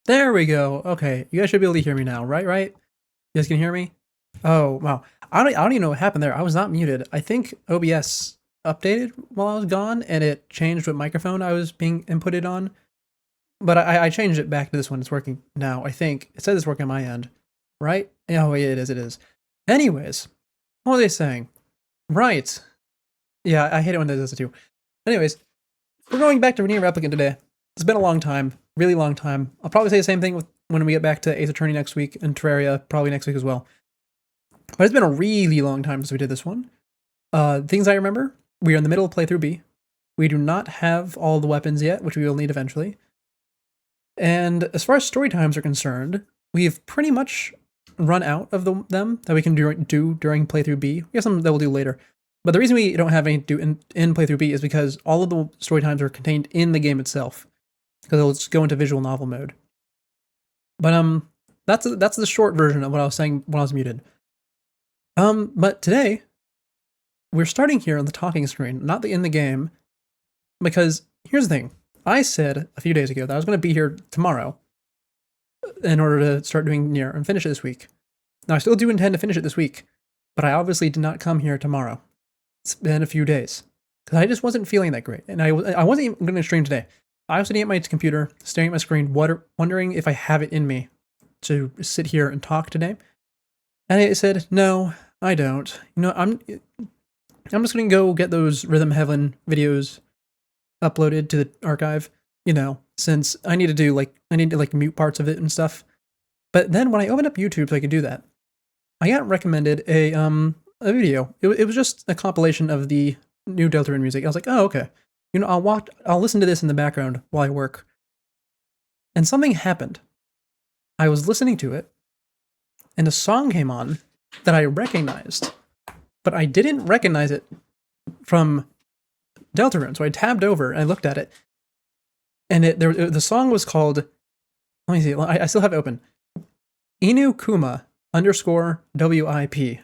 There we go. Okay, you guys should be able to hear me now, right? Right? You guys can hear me? Oh, wow. I don't even know what happened there. I was not muted. I think OBS updated while I was gone, and it changed what microphone I was being inputted on. But I changed it back to this one. It's working now. I think it says it's working on my end, right? Oh, yeah, it is. It is. Anyways, what was I saying? Right. Yeah, I hate it when it does it too. Anyways, we're going back to Nier Replicant today. It's been a long time, really long time. I'll probably say the same thing when we get back to Ace Attorney next week and Terraria probably next week as well. But it's been a really long time since we did this one. Things I remember, we are in the middle of playthrough B. We do not have all the weapons yet, which we will need eventually. And as far as story times are concerned, we've pretty much run out of them that we can do during playthrough B. We have some that we'll do later. But the reason we don't have any to do in playthrough B is because all of the story times are contained in the game itself. Because it'll just go into visual novel mode. But that's the short version of what I was saying when I was muted. But today we're starting here on the talking screen, not in the game, because here's the thing. I said a few days ago that I was going to be here tomorrow in order to start doing Nier and finish it this week. Now I still do intend to finish it this week, but I obviously did not come here tomorrow. It's been a few days because I just wasn't feeling that great, and I wasn't even going to stream today. I was sitting at my computer, staring at my screen, wondering if I have it in me to sit here and talk today. And I said, no, I don't. You know, I'm just gonna go get those Rhythm Heaven videos uploaded to the archive. You know, since I need to mute parts of it and stuff. But then when I opened up YouTube so I could do that, I got recommended a video. It was just a compilation of the new Deltarune music. I was like, oh, okay. You know, I'll listen to this in the background while I work. And something happened. I was listening to it, and a song came on that I recognized, but I didn't recognize it from Deltarune. So I tabbed over and I looked at it, and the song was called, let me see, I still have it open, Inu Kuma _WIP.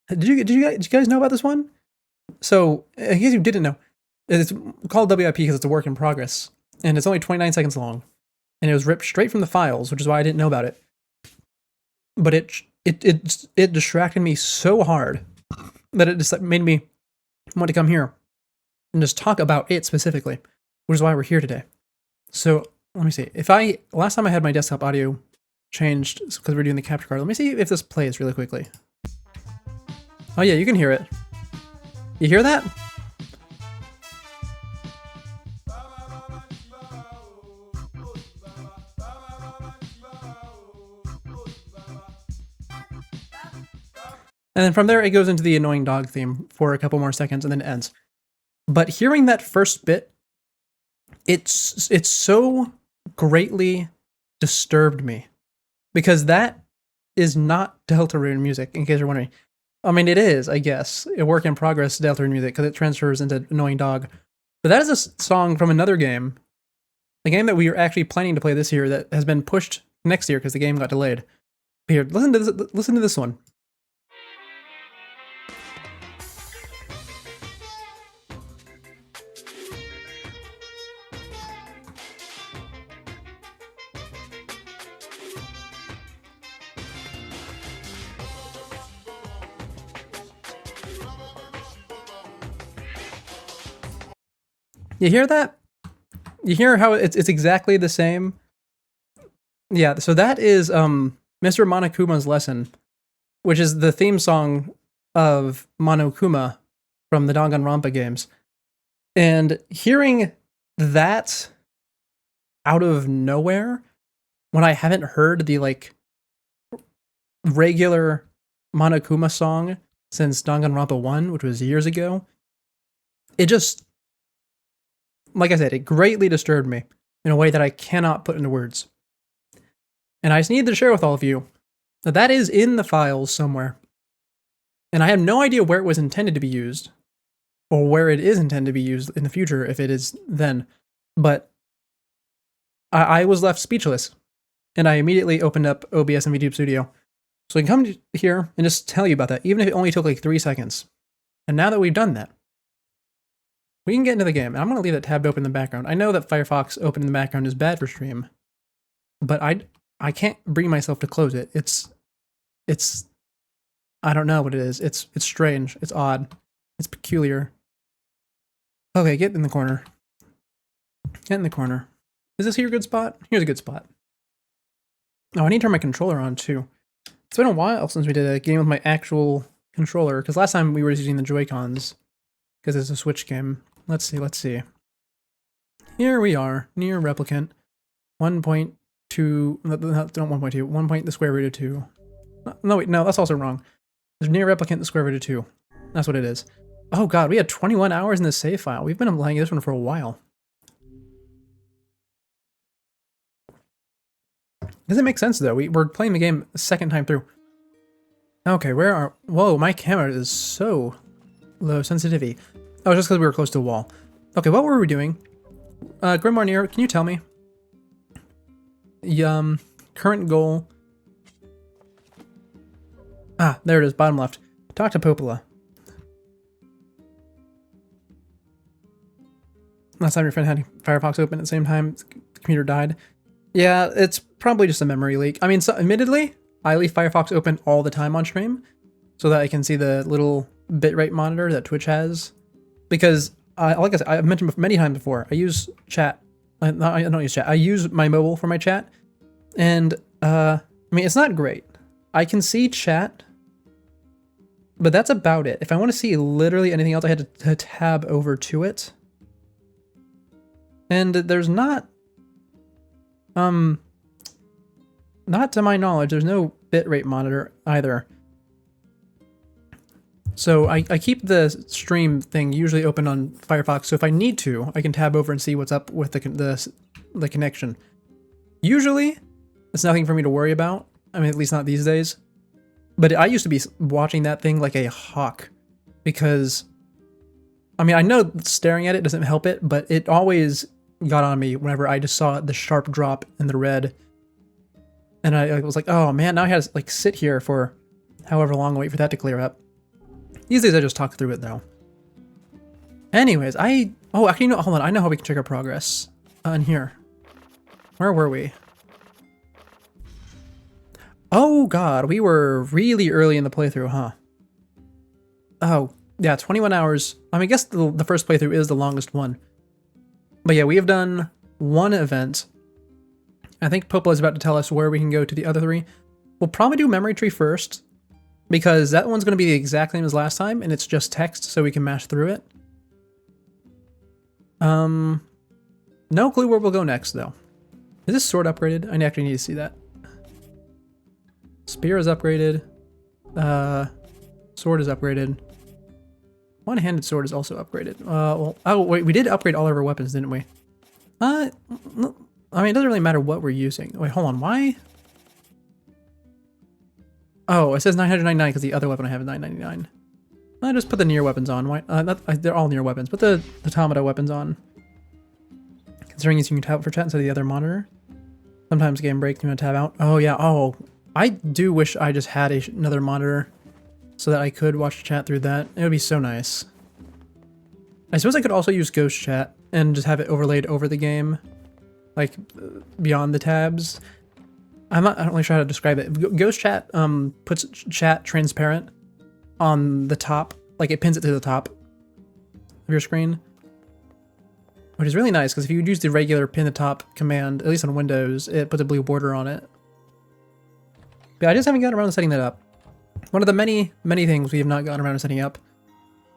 Did you guys know about this one? So, in case you didn't know, it's called WIP because it's a work in progress, and it's only 29 seconds long, and it was ripped straight from the files, which is why I didn't know about it. But it distracted me so hard that it just made me want to come here and just talk about it specifically, which is why we're here today. So let me see. Last time I had my desktop audio changed because we're doing the capture card. Let me see if this plays really quickly. Oh yeah, you can hear it. You hear that? And then from there, it goes into the annoying dog theme for a couple more seconds and then it ends. But hearing that first bit, it's so greatly disturbed me. Because that is not Deltarune music, in case you're wondering. I mean, it is, I guess, a work in progress Deltarune music, because it transfers into annoying dog. But that is a song from another game. The game that we are actually planning to play this year that has been pushed next year because the game got delayed. Here, listen to this one. You hear that? You hear how it's exactly the same? Yeah, so that is Mr. Monokuma's Lesson, which is the theme song of Monokuma from the Danganronpa games. And hearing that out of nowhere, when I haven't heard the regular Monokuma song since Danganronpa 1, which was years ago, it just, like I said, it greatly disturbed me in a way that I cannot put into words. And I just needed to share with all of you that is in the files somewhere. And I have no idea where it was intended to be used, or where it is intended to be used in the future, if it is then. But I was left speechless, and I immediately opened up OBS and VTube Studio. So I can come here and just tell you about that, even if it only took like 3 seconds. And now that we've done that, We can get into the game. I'm going to leave that tab open in the background. I know that Firefox open in the background is bad for stream, but I can't bring myself to close it. It's I don't know what it is. It's strange. It's odd. It's peculiar. Okay, get in the corner. Get in the corner. Is this here a good spot? Here's a good spot. Oh, I need to turn my controller on too. It's been a while since we did a game with my actual controller, because last time we were using the Joy-Cons, because it's a Switch game. Let's see. Here we are, Nier Replicant 1.2, not 1.2, 1 point the square root of 2. No, wait, no, that's also wrong. There's Nier Replicant the square root of 2. That's what it is. Oh god, we had 21 hours in this save file. We've been playing this one for a while. Doesn't make sense though. We're playing the game a second time through. Okay, where are... Whoa, my camera is so low sensitivity. Oh, just because we were close to a wall. Okay, what were we doing? Grimoire Nier, can you tell me? Current goal. Ah, there it is, bottom left. Talk to Popola. Last time your friend had Firefox open at the same time, the computer died. Yeah, it's probably just a memory leak. I mean, so, admittedly, I leave Firefox open all the time on stream so that I can see the little bitrate monitor that Twitch has. Because, like I said, I've mentioned many times before, I use chat. I don't use chat. I use my mobile for my chat. And, I mean, it's not great. I can see chat, but that's about it. If I want to see literally anything else, I had to tab over to it. And there's not to my knowledge, there's no bitrate monitor either. So I keep the stream thing usually open on Firefox, so if I need to, I can tab over and see what's up with the connection. Usually, it's nothing for me to worry about. I mean, at least not these days. But I used to be watching that thing like a hawk, because, I mean, I know staring at it doesn't help it, but it always got on me whenever I just saw the sharp drop in the red. And I was like, oh man, now I have to like sit here for however long and wait for that to clear up. These days I just talk through it though. Anyways, oh, actually, no, hold on. I know how we can check our progress. In here. Where were we? Oh god, we were really early in the playthrough, huh? Oh, yeah, 21 hours. I mean, I guess the first playthrough is the longest one. But yeah, we have done one event. I think Popola is about to tell us where we can go to the other three. We'll probably do Memory Tree first, because that one's going to be the exact same as last time, and it's just text, so we can mash through it. No clue where we'll go next, though. Is this sword upgraded? I actually need to see that. Spear is upgraded. Sword is upgraded. One-handed sword is also upgraded. Well, oh wait, we did upgrade all of our weapons, didn't we? I mean, it doesn't really matter what we're using. Wait, hold on, why? Oh, it says 999 because the other weapon I have is 999. I just put the Nier weapons on. Why? They're all Nier weapons. Put the Automata weapons on. Considering you can tab for chat instead of the other monitor. Sometimes game breaks, you want to tab out. Oh yeah, oh. I do wish I just had another monitor so that I could watch chat through that. It would be so nice. I suppose I could also use Ghost Chat and just have it overlaid over the game, like beyond the tabs. I'm not really sure how to describe it. Ghost Chat puts chat transparent on the top, like it pins it to the top of your screen, which is really nice because if you use the regular pin the top command, at least on Windows, it puts a blue border on it. But I just haven't gotten around to setting that up. One of the many things we have not gotten around to setting up.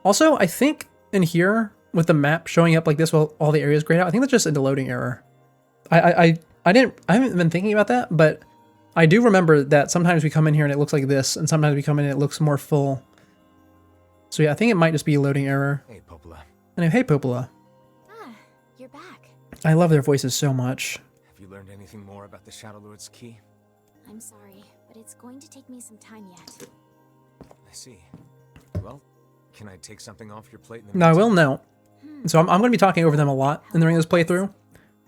Also, I think in here with the map showing up like this while all the areas grayed out, I think that's just a loading error. I haven't been thinking about that, but I do remember that sometimes we come in here and it looks like this, and sometimes we come in and it looks more full. So yeah, I think it might just be a loading error. Hey, Popola. Anyway, hey, Popola. Ah, you're back. I love their voices so much. Have you learned anything more about the Shadow Lord's key? I'm sorry, but it's going to take me some time yet. I see. Well, can I take something off your plate in the No, I meantime? will know. So I'm going to be talking over them a lot during this playthrough.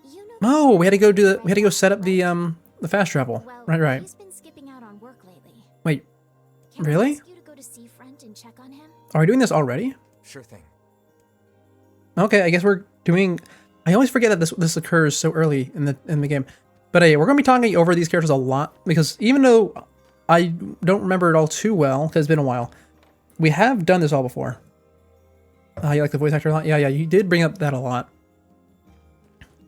You know, Oh, we had to go set up the fast travel. well, Right. He's been skipping out on work lately. Wait, Can really? I ask you to go to Seafront and check on him? are we doing this already? Sure thing. Okay, I guess we're doing... I always forget that this occurs so early in the game. But we're going to be talking over these characters a lot, because even though I don't remember it all too well, because it's been a while, we have done this all before. You like the voice actor a lot? Yeah, you did bring up that a lot.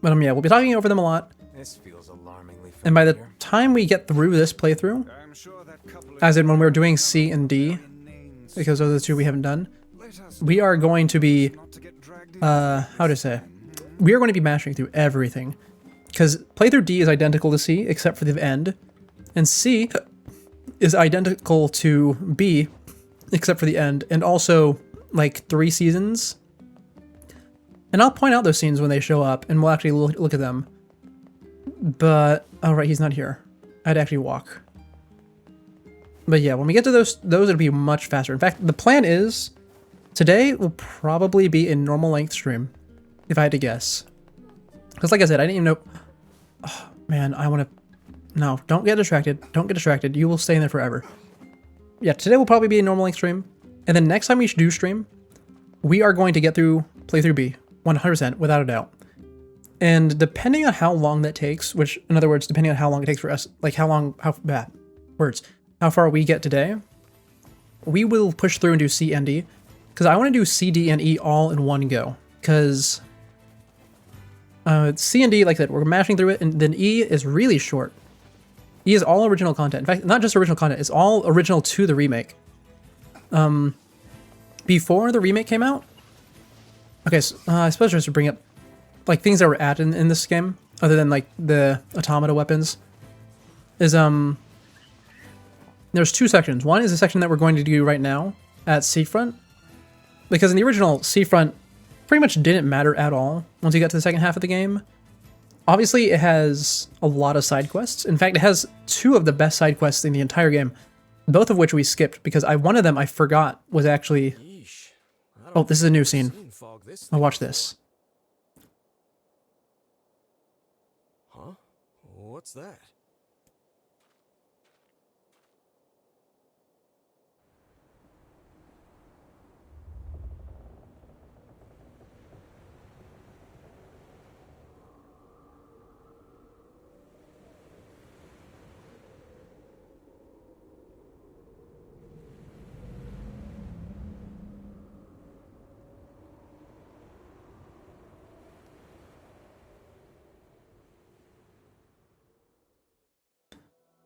But yeah, we'll be talking over them a lot. This feels alarmingly familiar. And by the time we get through this playthrough, as in when we're doing C and D, because those are the two we haven't done, we are going to be, how to say, we are going to be mashing through everything. Because playthrough D is identical to C, except for the end, and C is identical to B, except for the end, and also, like, 3 seasons. And I'll point out those scenes when they show up, and we'll actually look at them. But, oh right, he's not here. I'd actually walk. But yeah, when we get to those it'll be much faster. In fact, the plan is, today will probably be a normal length stream, if I had to guess. Because like I said, I didn't even know... Oh, man, I want to... No, don't get distracted. Don't get distracted. You will stay in there forever. Yeah, today will probably be a normal length stream. And then next time we do stream, we are going to get through playthrough B. 100%, without a doubt. And depending on how long that takes, which, in other words, depending on how long it takes for us, like how far we get today, we will push through and do C and D. Because I want to do C, D, and E all in one go. Because C and D, like I said, we're mashing through it, and then E is really short. E is all original content. In fact, not just original content, it's all original to the remake. Before the remake came out, okay, so, I suppose just to bring up like things that were added in this game, other than like the automata weapons, is there's 2 sections. One is the section that we're going to do right now at Seafront, because in the original Seafront pretty much didn't matter at all once you got to the second half of the game. Obviously, it has a lot of side quests. In fact, it has 2 of the best side quests in the entire game, both of which we skipped because one of them I forgot was actually... Oh, this is a new scene. I'll watch this. Huh? What's that?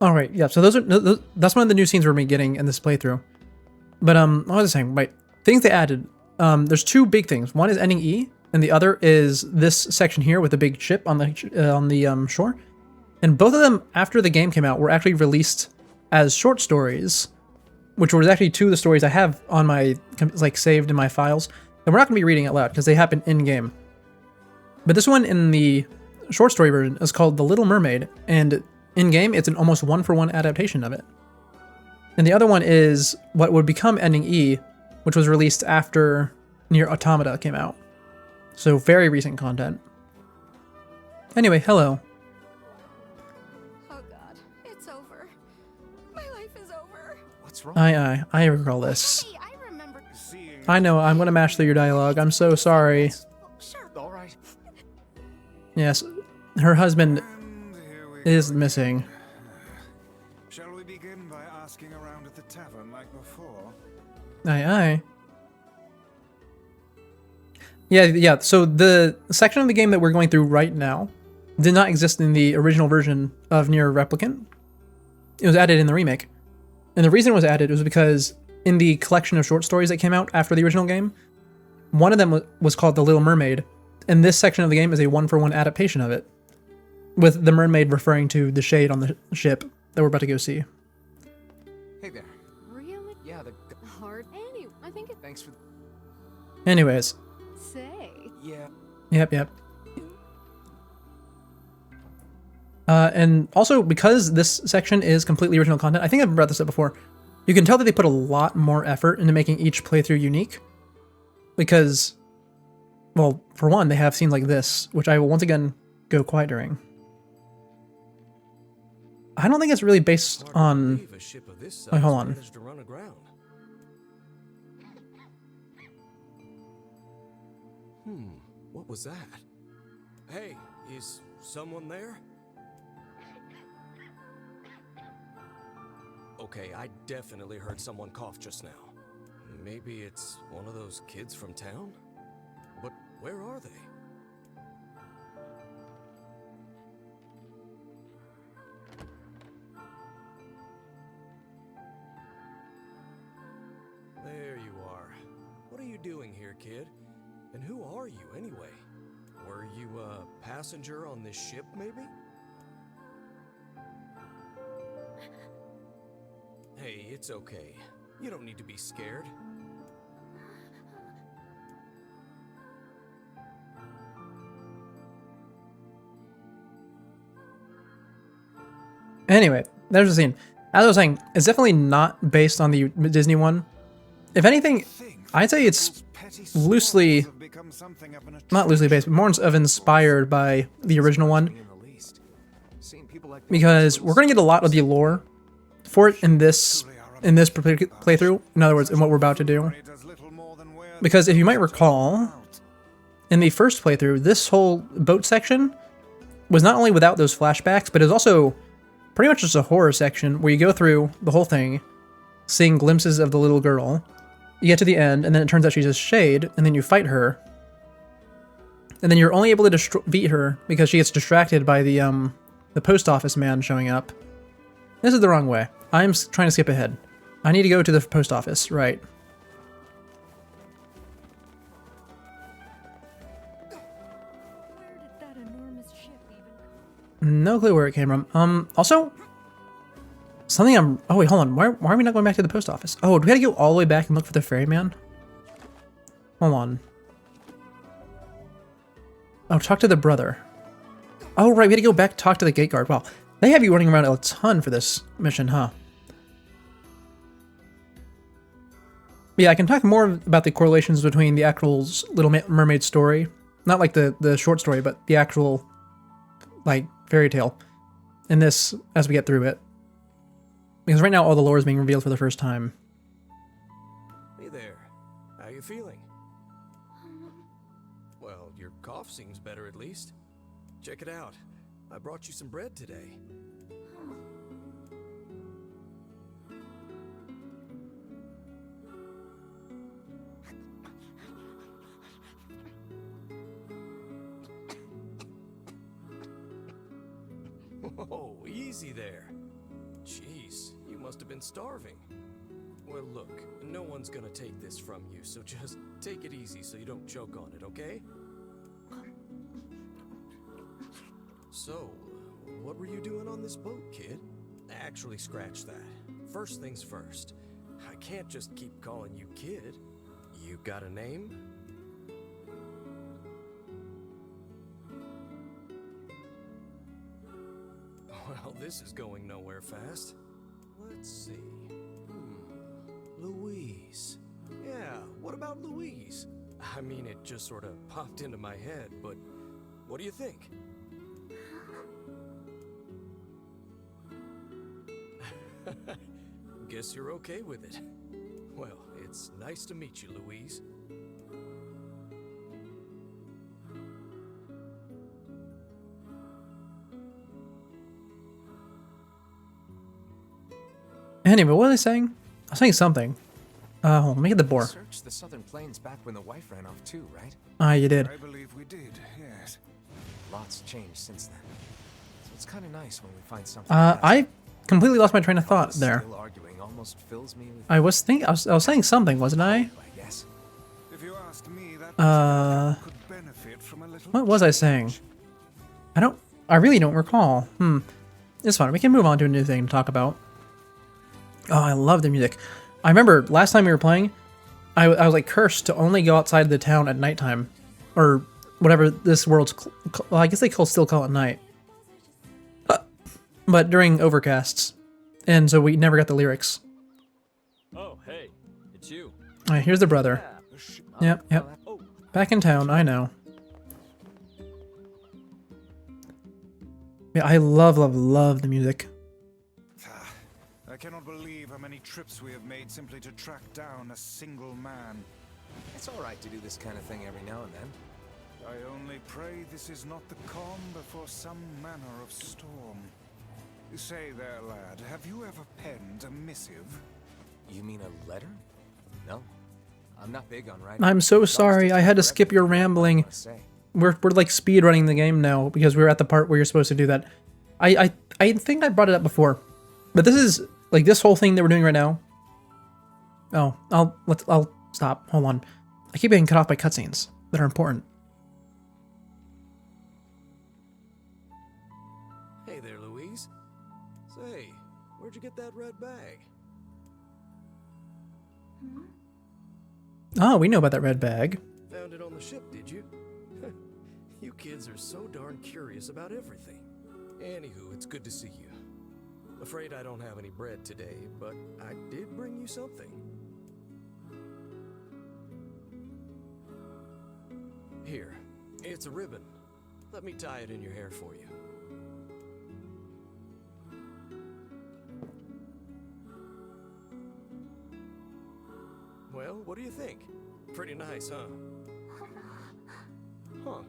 All right, yeah. So that's one of the new scenes we're getting in this playthrough. But what was I saying? Right, things they added. There's 2 big things. One is ending E, and the other is this section here with the big ship on the shore. And both of them, after the game came out, were actually released as short stories, which was actually 2 of the stories I have on my saved in my files. And we're not going to be reading out loud because they happen in game. But this one in the short story version is called The Little Mermaid, and in-game, it's an almost 1-for-1 adaptation of it. And the other one is what would become Ending E, which was released after Nier Automata came out. So very recent content. Anyway, hello. Oh god, it's over. My life is over. What's wrong? I recall this. Hey, I remember. I know, I'm gonna mash through your dialogue. I'm so sorry. Sure. All right. Yes, her husband is missing. Shall we begin by asking around at the tavern like before? Aye. Yeah, so the section of the game that we're going through right now did not exist in the original version of Nier Replicant. It was added in the remake. And the reason it was added was because in the collection of short stories that came out after the original game, one of them was called The Little Mermaid, and this section of the game is a 1-for-1 adaptation of it, with the mermaid referring to the shade on the ship that we're about to go see. Hey there. Really? Yeah, the... Hard. Anyway, I think it. Thanks for... Anyways. Say. Yeah. Yep. And also, because this section is completely original content, I think I've brought this up before, you can tell that they put a lot more effort into making each playthrough unique. Because, well, for one, they have scenes like this, which I will once again go quiet during. I don't think it's really based on... Wait, hold on. What was that? Hey, is someone there? Okay, I definitely heard someone cough just now. Maybe it's one of those kids from town? But where are they? There you are. What are you doing here, kid? And who are you, anyway? Were you a passenger on this ship, maybe? Hey, it's okay. You don't need to be scared. Anyway, there's the scene. As I was saying, it's definitely not based on the Disney one. If anything, I'd say it's loosely, not loosely based, but more of inspired by the original one. Because we're going to get a lot of the lore for it in this playthrough. In other words, in what we're about to do. Because if you might recall, in the first playthrough, this whole boat section was not only without those flashbacks, but it was also pretty much just a horror section where you go through the whole thing, seeing glimpses of the little girl. You get to the end, and then it turns out she's a shade, and then you fight her. And then you're only able to beat her because she gets distracted by the post office man showing up. This is the wrong way. I'm trying to skip ahead. I need to go to the post office, right. Where did that enormous ship even come? No clue where it came from. Also, something oh wait, hold on. Why are we not going back to the post office? Oh, do we gotta go all the way back and look for the ferryman? Hold on. Oh, talk to the brother. Oh, right, we had to go back talk to the gate guard. Wow, they have you running around a ton for this mission, huh? Yeah, I can talk more about the correlations between the actual Little Mermaid story. Not like the short story, but the actual, like, fairy tale in this as we get through it. Because right now all the lore is being revealed for the first time. Hey there. How you feeling? Well, your cough seems better at least. Check it out. I brought you some bread today. Whoa, easy there. Jeez, you must have been starving. Well, look, no one's gonna take this from you, so just take it easy so you don't choke on it, okay? So, what were you doing on this boat, kid? Actually, scratch that. First things first. I can't just keep calling you kid. You got a name? Well, this is going nowhere fast. Let's see. Louise. Yeah, what about Louise? I mean, it just sort of popped into my head, but what do you think? Guess you're okay with it. Well, it's nice to meet you, Louise. Anyway, what was I saying? I was saying something. Hold on, let me get the boar. Searched the southern plains back when the wife ran off too, right? Ah, you did. I believe we did, yes. Lots changed since then. So it's kind of nice when we find something. I completely lost my train of thought there. Still arguing almost fills me with I was saying something, wasn't I? I guess. If you ask me, that could benefit from a little What was I saying? I really don't recall. It's fine. We can move on to a new thing to talk about. Oh, I love the music. I remember last time we were playing, I was like cursed to only go outside of the town at nighttime. Or whatever this world's... Well, I guess they still call it night. But during overcasts. And so we never got the lyrics. Oh, hey, it's you. Alright, here's the brother. Yep. Back in town, I know. Yeah, I love the music. I cannot believe how many trips we have made simply to track down a single man. It's all right to do this kind of thing every now and then. I only pray this is not the calm before some manner of storm. Say there, lad, have you ever penned a missive? You mean a letter? No. I'm not big on writing. I'm so sorry. I had to skip your rambling. We're like speed running the game now because we're at the part where you're supposed to do that. I think I brought it up before, but this is like this whole thing that we're doing right now. Oh, I'll stop. Hold on. I keep getting cut off by cutscenes that are important. Hey there, Louise. Say, where'd you get that red bag? Oh, we know about that red bag. Found it on the ship, did you? You kids are so darn curious about everything. Anywho, it's good to see you. Afraid I don't have any bread today, but I did bring you something. Here, it's a ribbon. Let me tie it in your hair for you. Well, what do you think? Pretty nice, huh? Huh.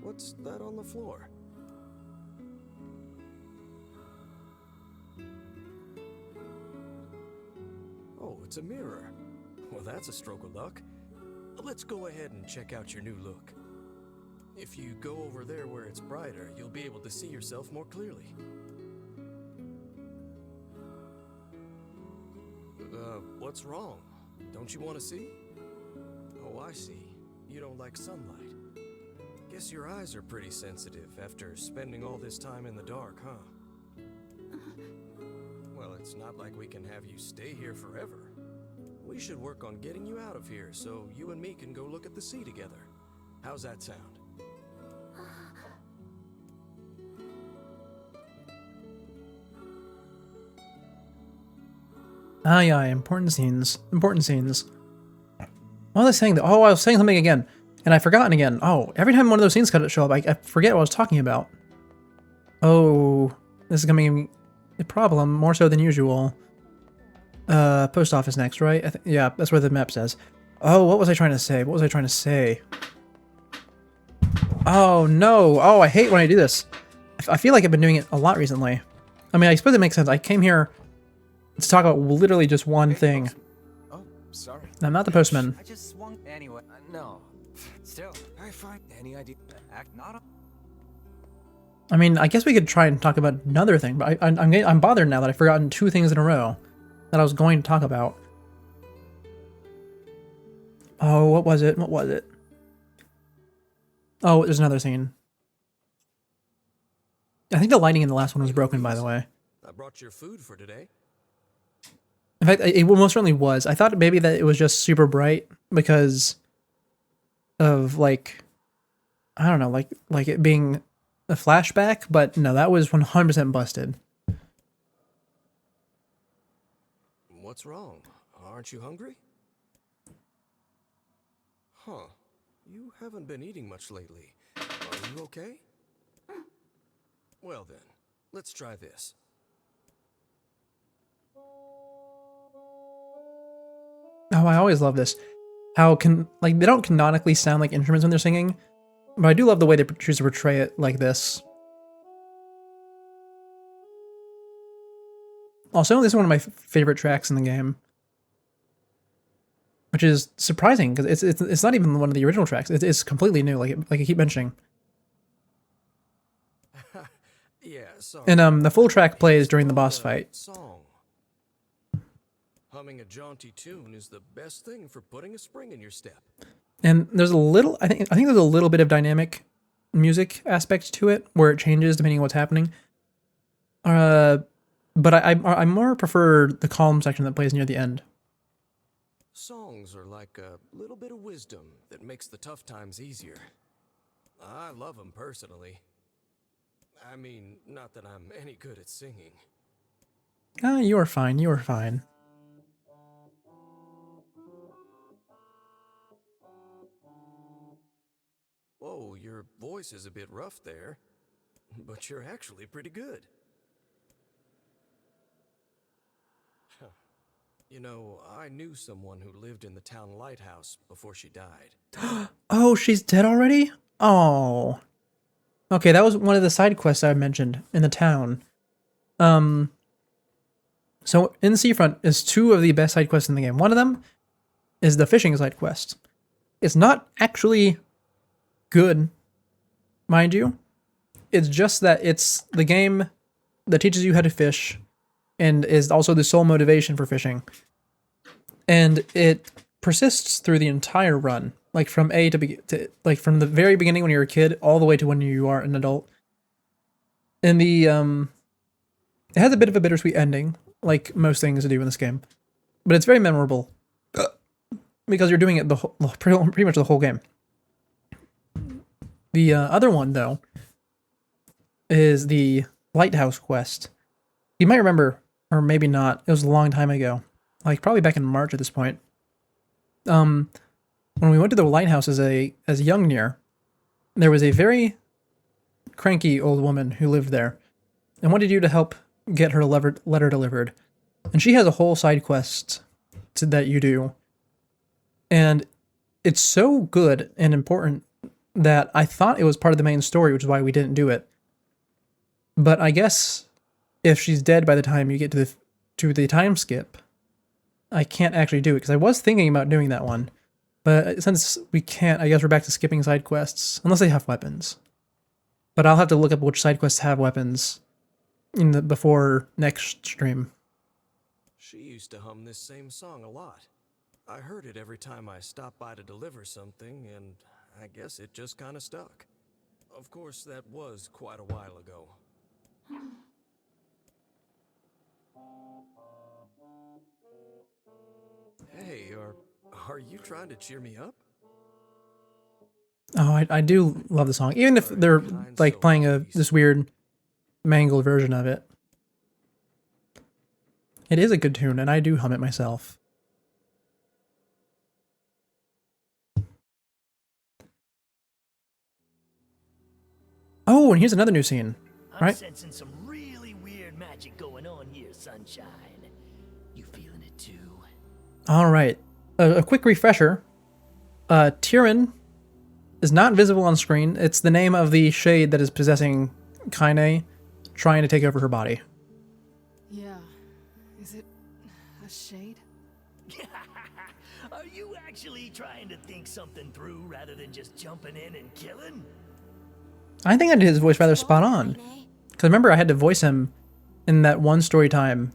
What's that on the floor? Oh, it's a mirror. Well, that's a stroke of luck. Let's go ahead and check out your new look. If you go over there where it's brighter, you'll be able to see yourself more clearly. What's wrong? Don't you want to see? Oh, I see. You don't like sunlight. Guess your eyes are pretty sensitive after spending all this time in the dark, huh? Well, it's not like we can have you stay here forever. We should work on getting you out of here so you and me can go look at the sea together. How's that sound? Ah, yeah, important scenes. Important scenes. What was I saying? Oh, I was saying something again, and I've forgotten again. Oh, every time one of those scenes show up, I forget what I was talking about. Oh, this is becoming a problem, more so than usual. Post office next, right? Yeah, that's what the map says. Oh, what was I trying to say? What was I trying to say? Oh, no. Oh, I hate when I do this. I feel like I've been doing it a lot recently. I mean, I suppose it makes sense. I came here to talk about literally just one thing. Oh, sorry. I'm not the postman. I just swung anyway. No. Still, I find any idea. Act not. I mean, I guess we could try and talk about another thing, but I'm bothered now that I've forgotten two things in a row that I was going to talk about. Oh, what was it? What was it? Oh, there's another scene. I think the lighting in the last one was broken, by the way. I brought your food for today. In fact, it most certainly was. I thought maybe that it was just super bright because of, like, I don't know, like it being a flashback, but no, that was 100% busted. What's wrong? Aren't you hungry? Huh. You haven't been eating much lately. Are you okay? Well then, let's try this. Oh, I always love this. How they don't canonically sound like instruments when they're singing, but I do love the way they choose to portray it like this. Also, this is one of my favorite tracks in the game, which is surprising because it's not even one of the original tracks. It's completely new, like I keep mentioning. Yeah, sorry. And the full track plays during the boss fight. Song. Humming a jaunty tune is the best thing for putting a spring in your step. And there's a little, I think there's a little bit of dynamic music aspect to it where it changes depending on what's happening. But I more prefer the calm section that plays near the end. Songs are like a little bit of wisdom that makes the tough times easier. I love them personally. I mean, not that I'm any good at singing. Ah, you are fine. You are fine. Whoa, your voice is a bit rough there, but you're actually pretty good. You know, I knew someone who lived in the town lighthouse before she died. Oh, she's dead already? Oh. Okay, that was one of the side quests I mentioned in the town. So in Seafront is two of the best side quests in the game. One of them is the fishing side quest. It's not actually good, mind you. It's just that it's the game that teaches you how to fish and is also the sole motivation for fishing. And it persists through the entire run, like from A to like from the very beginning when you're a kid all the way to when you are an adult. And the it has a bit of a bittersweet ending, like most things do in this game, but it's very memorable because you're doing it the whole, pretty much the whole game. The other one though is the lighthouse quest. You might remember, or maybe not. It was a long time ago, like probably back in March at this point. When we went to the lighthouse as young Nier, there was a very cranky old woman who lived there and wanted you to help get her letter delivered. And she has a whole side quest that you do. And it's so good and important that I thought it was part of the main story, which is why we didn't do it. But I guess if she's dead by the time you get to the time skip, I can't actually do it, because I was thinking about doing that one. But since we can't, I guess we're back to skipping side quests, unless they have weapons. But I'll have to look up which side quests have weapons before next stream. She used to hum this same song a lot. I heard it every time I stopped by to deliver something, and I guess it just kind of stuck. Of course, that was quite a while ago. Hey, are you trying to cheer me up? Oh, I do love the song, even if they're like playing this weird mangled version of it. It is a good tune, and I do hum it myself. Oh, and here's another new scene, right? I'm sensing some really weird magic going on here, Sunshine. You feeling it too? All right. A quick refresher. Tyrion is not visible on screen. It's the name of the shade that is possessing Kaine, trying to take over her body. Yeah. Is it a shade? Are you actually trying to think something through rather than just jumping in and killing? I think I did his voice rather spot on. Because remember, I had to voice him in that one story time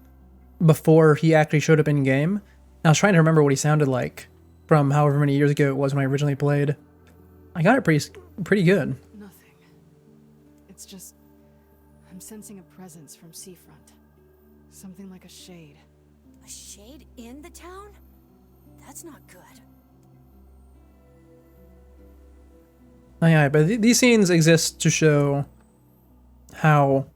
before he actually showed up in game. And I was trying to remember what he sounded like from however many years ago it was when I originally played. I got it pretty good. Nothing. It's just... I'm sensing a presence from Seafront. Something like a shade. A shade in the town? That's not good. Oh, yeah, but these scenes exist to show how,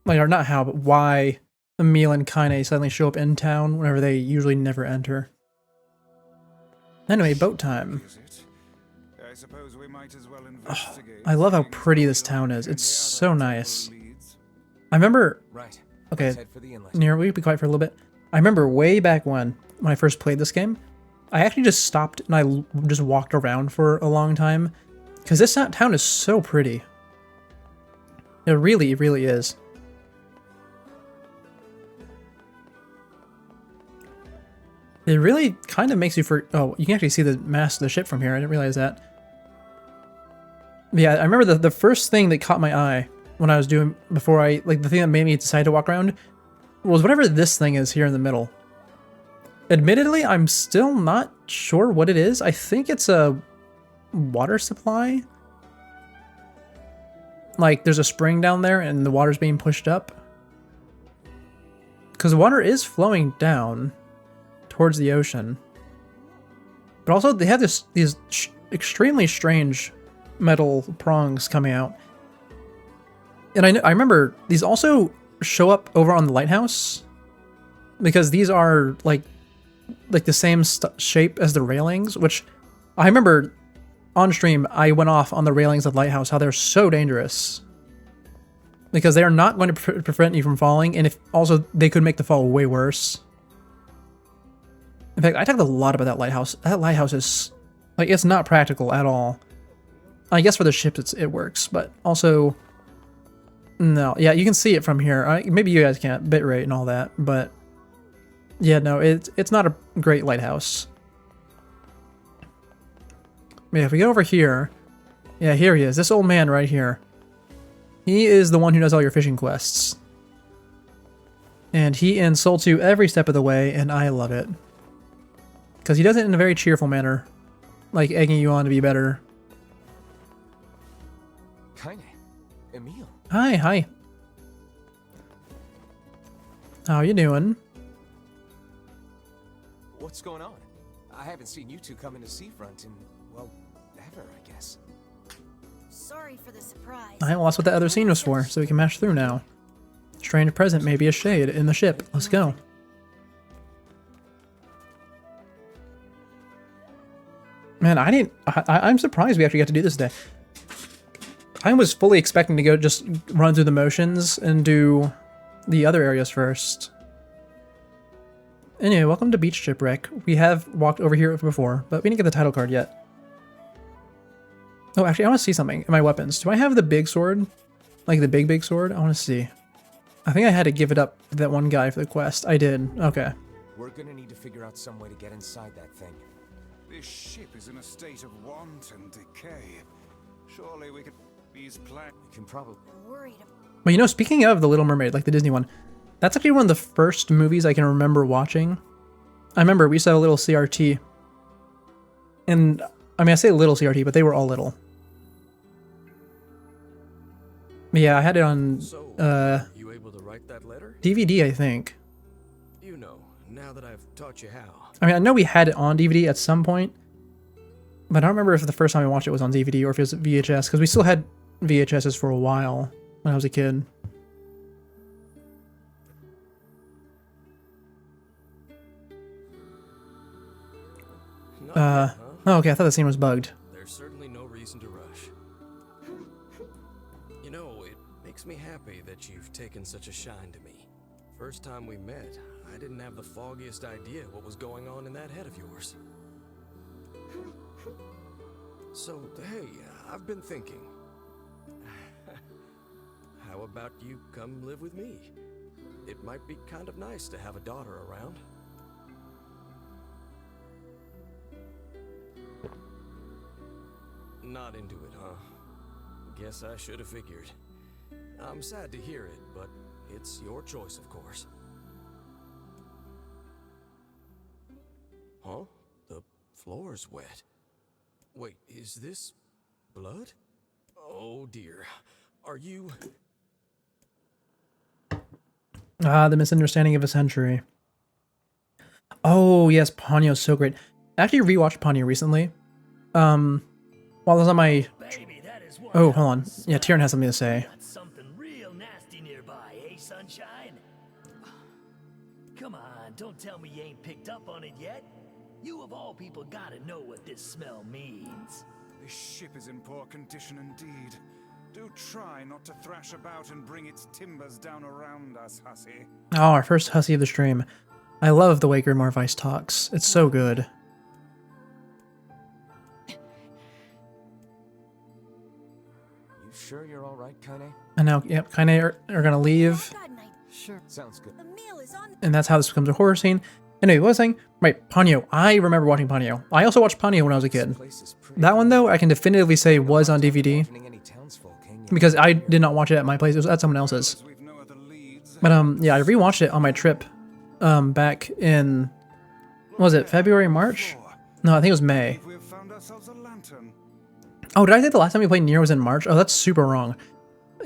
like, or not how, but why Emil and Kaine suddenly show up in town whenever they usually never enter. Anyway, boat time. I suppose we might as well Oh, I love how pretty this town is. It's so nice. I remember... Right. Okay, Let's head for the inlet. Nier, will you be quiet for a little bit? I remember way back when I first played this game, I actually just stopped and I just walked around for a long time. Because this town is so pretty. It really, really is. It really kind of makes you oh, you can actually see the mast of the ship from here. I didn't realize that. Yeah, I remember the first thing that caught my eye when I was doing, before the thing that made me decide to walk around was whatever this thing is here in the middle. Admittedly, I'm still not sure what it is. I think it's a water supply. Like, there's a spring down there and the water's being pushed up. Because the water is flowing down towards the ocean. But also, they have these extremely strange metal prongs coming out. And I remember these also show up over on the lighthouse. Because these are, like the same shape as the railings, which I remember... On stream, I went off on the railings of the lighthouse, how they're so dangerous. Because they are not going to prevent you from falling, and also they could make the fall way worse. In fact, I talked a lot about that lighthouse. That lighthouse is, like, it's not practical at all. I guess for the ships it works, but also no. Yeah, you can see it from here. Maybe you guys can't, bitrate and all that, but yeah, no, it's not a great lighthouse. Yeah, if we go over here, yeah, here he is. This old man right here. He is the one who does all your fishing quests. And he insults you every step of the way, and I love it. Because he does it in a very cheerful manner. Like egging you on to be better. Kaine, Emil. Hi, hi. How you doing? What's going on? I haven't seen you two come into Seafront in, well, ever, I guess. Sorry for the surprise. Alright, well that's what that other scene was for, so we can mash through now. Strange present, maybe a shade in the ship. Let's go. Man, I'm surprised we actually got to do this today. I was fully expecting to go just run through the motions and do the other areas first. Anyway, welcome to Beach Shipwreck. We have walked over here before, but we didn't get the title card yet. Oh, actually, I want to see something in my weapons. Do I have the big sword? Like the big sword? I want to see. I think I had to give it up to that one guy for the quest. I did. Okay. We're gonna need to figure out some way to get inside that thing. This ship is in a state of want and decay. Surely we could these plans. We can probably. I'm worried. But you know, speaking of The Little Mermaid, like the Disney one, that's actually one of the first movies I can remember watching. I remember we used to have a little CRT. And, I mean, I say little CRT, but they were all little. But yeah, I had it on You able to write that letter? DVD, I think. You know, now that I've taught you how. I mean, I know we had it on DVD at some point, but I don't remember if the first time I watched it was on DVD or if it was VHS, because we still had VHSs for a while when I was a kid. Oh, okay, I thought the scene was bugged. There's certainly no reason to rush. You know, it makes me happy that you've taken such a shine to me. First time we met, I didn't have the foggiest idea what was going on in that head of yours. So, hey, I've been thinking. How about you come live with me? It might be kind of nice to have a daughter around. Not into it, huh? Guess I should have figured. I'm sad to hear it, but it's your choice, of course. Huh? The floor's wet. Wait, is this blood? Oh dear. Are you... Ah, the misunderstanding of a century. Oh, yes, Ponyo's so great. I actually rewatched Ponyo recently. While I was on my... Baby, that is one Oh, hold on. Yeah, Tyrion has something to say. got something real nasty nearby, eh, Sunshine? Come on, don't tell me you ain't picked up on it yet. You of all people gotta know what this smell means. This ship is in poor condition indeed. Do try not to thrash about and bring its timbers down around us, hussy. Oh, our first hussy of the stream. I love the way Grimore Vice talks. It's so good. You sure you're all right, Kaine? And now, yep, Kaine are gonna leave. God, night. Sure. Sounds good. The meal is on. And that's how this becomes a horror scene. Anyway, what was I saying? Right, Ponyo. I remember watching Ponyo. I also watched Ponyo when I was a This kid. place is pretty That one, though, I can definitively say was on DVD. imagining any townsfolk hanging Because out I here. did not watch it at my place. It was at someone else's. As we've no other leads. But, yeah, I rewatched it on my trip. Back in... What was it? February, March? No, I think it was May. We've found ourselves a lantern. Oh, did I say the last time we played Nier was in March? Oh, that's super wrong.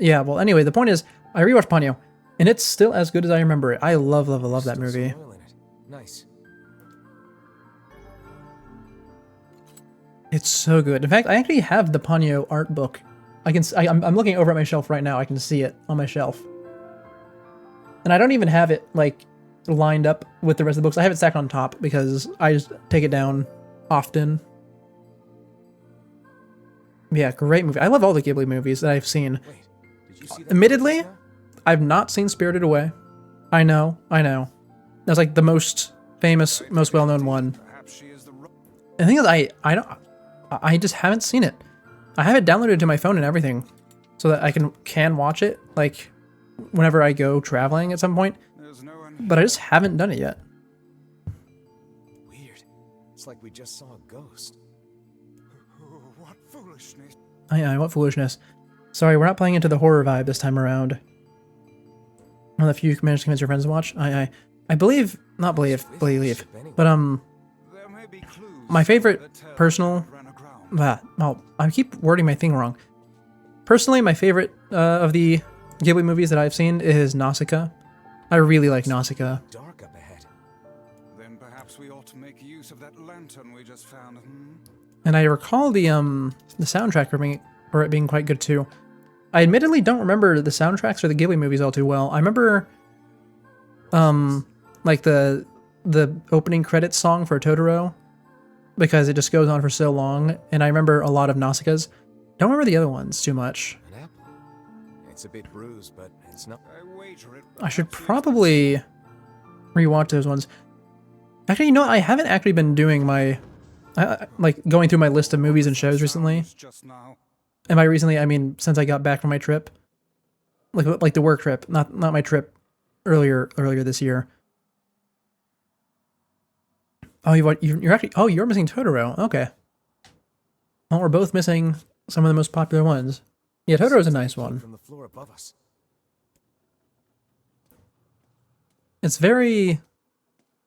Yeah, well, anyway, the point is, I rewatched Ponyo, and it's still as good as I remember it. I love that Still movie. some oil in it. Nice. It's so good. In fact, I actually have the Ponyo art book. I'm looking over at my shelf right now. I can see it on my shelf. And I don't even have it, like, lined up with the rest of the books. I have it stacked on top because I just take it down often. Yeah, great movie. I love all the Ghibli movies that I've seen. Wait, did you see that? Admittedly, just now? I've not seen Spirited Away. I know. That's like the most famous, most well-known one. Perhaps she is the And the thing is, I just haven't seen it. I have it downloaded to my phone and everything, so that I can watch it like whenever I go traveling at some point. There's no one. But I just haven't done it yet. Weird. It's like we just saw a ghost. Oh, what foolishness. What foolishness. Sorry, we're not playing into the horror vibe this time around. Well, if you managed to convince your friends to watch, I believe, not believe, but There may be clues my favorite that tell personal, what ran aground. well, I keep wording my thing wrong. Personally, my favorite of the Ghibli movies that I've seen is Nausicaa. I really like Nausicaa. Dark up ahead. Then perhaps we ought to make use of that lantern we just found. And I recall the soundtrack for it being quite good too. I admittedly don't remember the soundtracks for the Ghibli movies all too well. I remember like the opening credits song for Totoro, because it just goes on for so long, and I remember a lot of Nausicaa's. Don't remember the other ones too much. An apple. It's a bit bruised, but it's not. I wager it. I should probably rewatch those ones. Actually, you know what? I haven't actually been doing my like going through my list of movies and shows recently. Just now. And by recently, I mean since I got back from my trip, like the work trip, not my trip earlier this year. Oh, you're actually you're missing Totoro. Okay. Well, we're both missing some of the most popular ones. Yeah, Totoro's a nice one. From the floor above us. It's very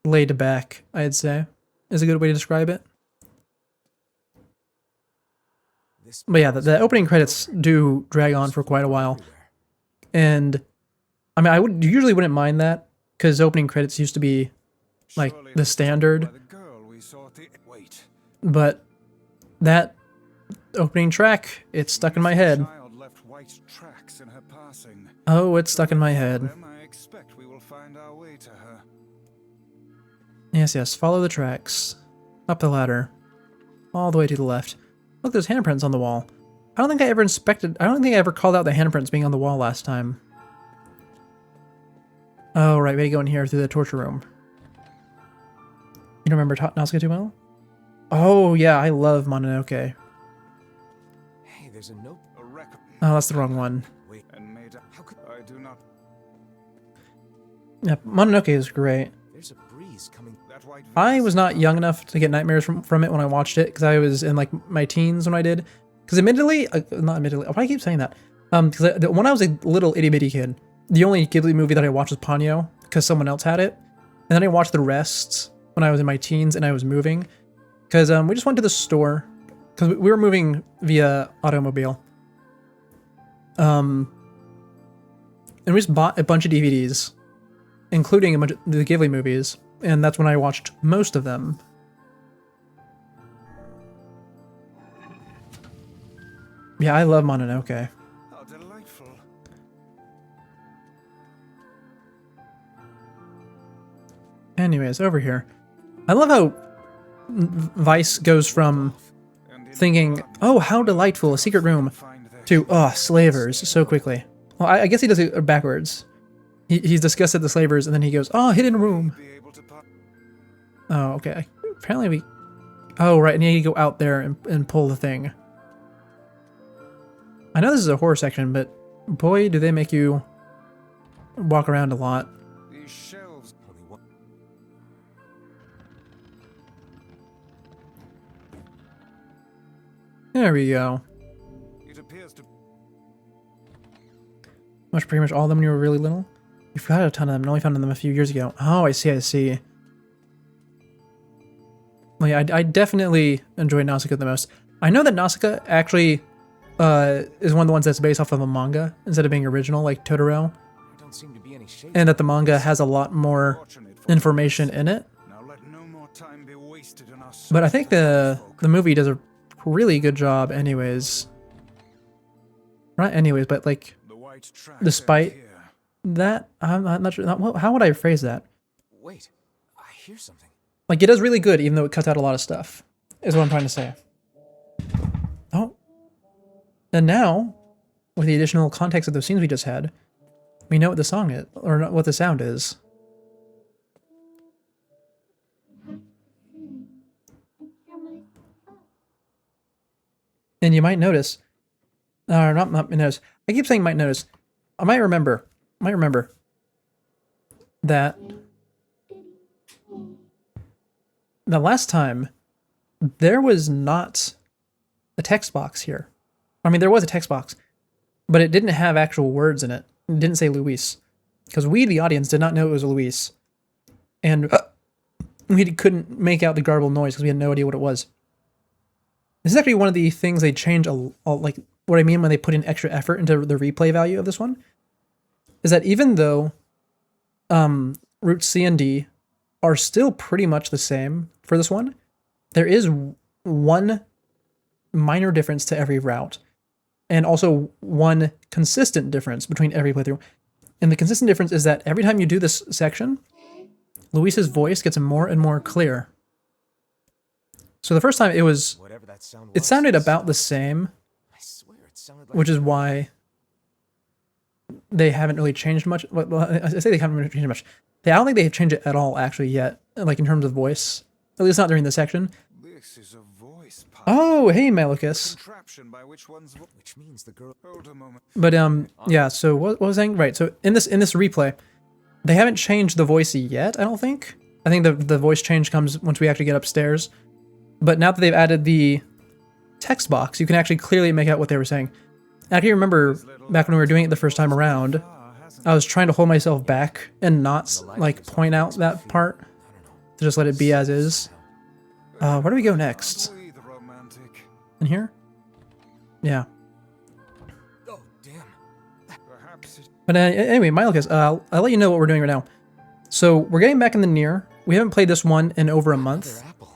laid back, I'd say, is a good way to describe it. This But yeah, the opening credits do drag on for quite a while. everywhere. And I mean, I usually wouldn't mind that, because opening credits used to be like Surely the it was standard, by the girl we saw at the... Wait. but that opening track, it's stuck in my head. Child left white tracks in her passing. Oh, it's stuck in my head. Then I expect we will find our way to her. Yes, follow the tracks. Up the ladder. All the way to the left. Look, there's handprints on the wall. I don't think I ever called out the handprints being on the wall last time. Oh, right, we had to go in here through the torture room. You don't remember Nausicaa too well? Oh, yeah, I love Mononoke. Hey, there's a note. A record. Oh, that's the wrong one. Wait, And made up. how could I do not... Yeah, Mononoke is great. there's a breeze coming? That white... I was not young enough to get nightmares from it when I watched it, because I was in like my teens when I did. Because not admittedly, why do I keep saying that? Because when I was a little itty bitty kid, the only Ghibli movie that I watched was Ponyo, because someone else had it. And then I watched the rest when I was in my teens and I was moving. Because we just went to the store, because we were moving via automobile. And we just bought a bunch of DVDs, including a bunch of the Ghibli movies. And that's when I watched most of them. Yeah, I love Mononoke. How delightful. Anyways, over here. I love how Vice goes from And in thinking, oh, how delightful, a secret room, find their to, oh, slavers, so quickly. Well, I guess he does it backwards. He's disgusted at the slavers, and then he goes, oh, hidden room. be able to pop... Oh, okay. Apparently we... Oh, right, and you go out there and pull the thing. I know this is a horror section, but boy, do they make you walk around a lot. These shelves... Only one. There we go. It appears to... Pretty much all of them when you were really little? You forgot a ton of them, and only found them a few years ago. Oh, I see. Well, yeah, I definitely enjoy Nausicaa the most. I know that Nausicaa actually is one of the ones that's based off of a manga instead of being original, like Totoro. There don't seem to be any shade. And that the manga has a lot more fortunate for information in it. Now let no more time be wasted in our But I search think for these the folk. movie does a really good job anyways. Not anyways, but like The white tracks despite- end here. that, I'm not sure. How would I phrase that? Wait, I hear something. Like, it does really good, even though it cuts out a lot of stuff, is what I'm trying to say. Oh. And now, with the additional context of those scenes we just had, we know what the song is, or not what the sound is. And you might notice, not notice. I keep saying might notice. I might remember that the last time there was not a text box here. I mean, there was a text box, but it didn't have actual words in it. It didn't say Luis. Because we, the audience, did not know it was Luis. And we couldn't make out the garbled noise because we had no idea what it was. This is actually one of the things they change, like what I mean when they put in extra effort into the replay value of this one, is that even though routes C and D are still pretty much the same for this one, there is one minor difference to every route, and also one consistent difference between every playthrough. And the consistent difference is that every time you do this section, Luis's voice gets more and more clear. So the first time it was, Whatever that sound it was, sounded about the same, I swear it sounded like which is why they haven't really changed much. Well, I say they haven't really changed much. I don't think they've changed it at all, actually, yet, like in terms of voice. At least not during this section. This is a voice pipe. Oh, hey, Malicus. Contraption by which which means the girl. Hold a moment. But yeah. So what was I saying? Right. So in this replay, they haven't changed the voice yet. I don't think. I think the voice change comes once we actually get upstairs. But now that they've added the text box, you can actually clearly make out what they were saying. I actually remember back when we were doing it the first time around, I was trying to hold myself back and not like point out that part to just let it be as is. Where do we go next? Boy, the romantic. In here? Yeah. Oh damn! Perhaps it But anyway, Milecus, I'll let you know what we're doing right now. So we're getting back in the Nier. We haven't played this one in over a month. Another apple.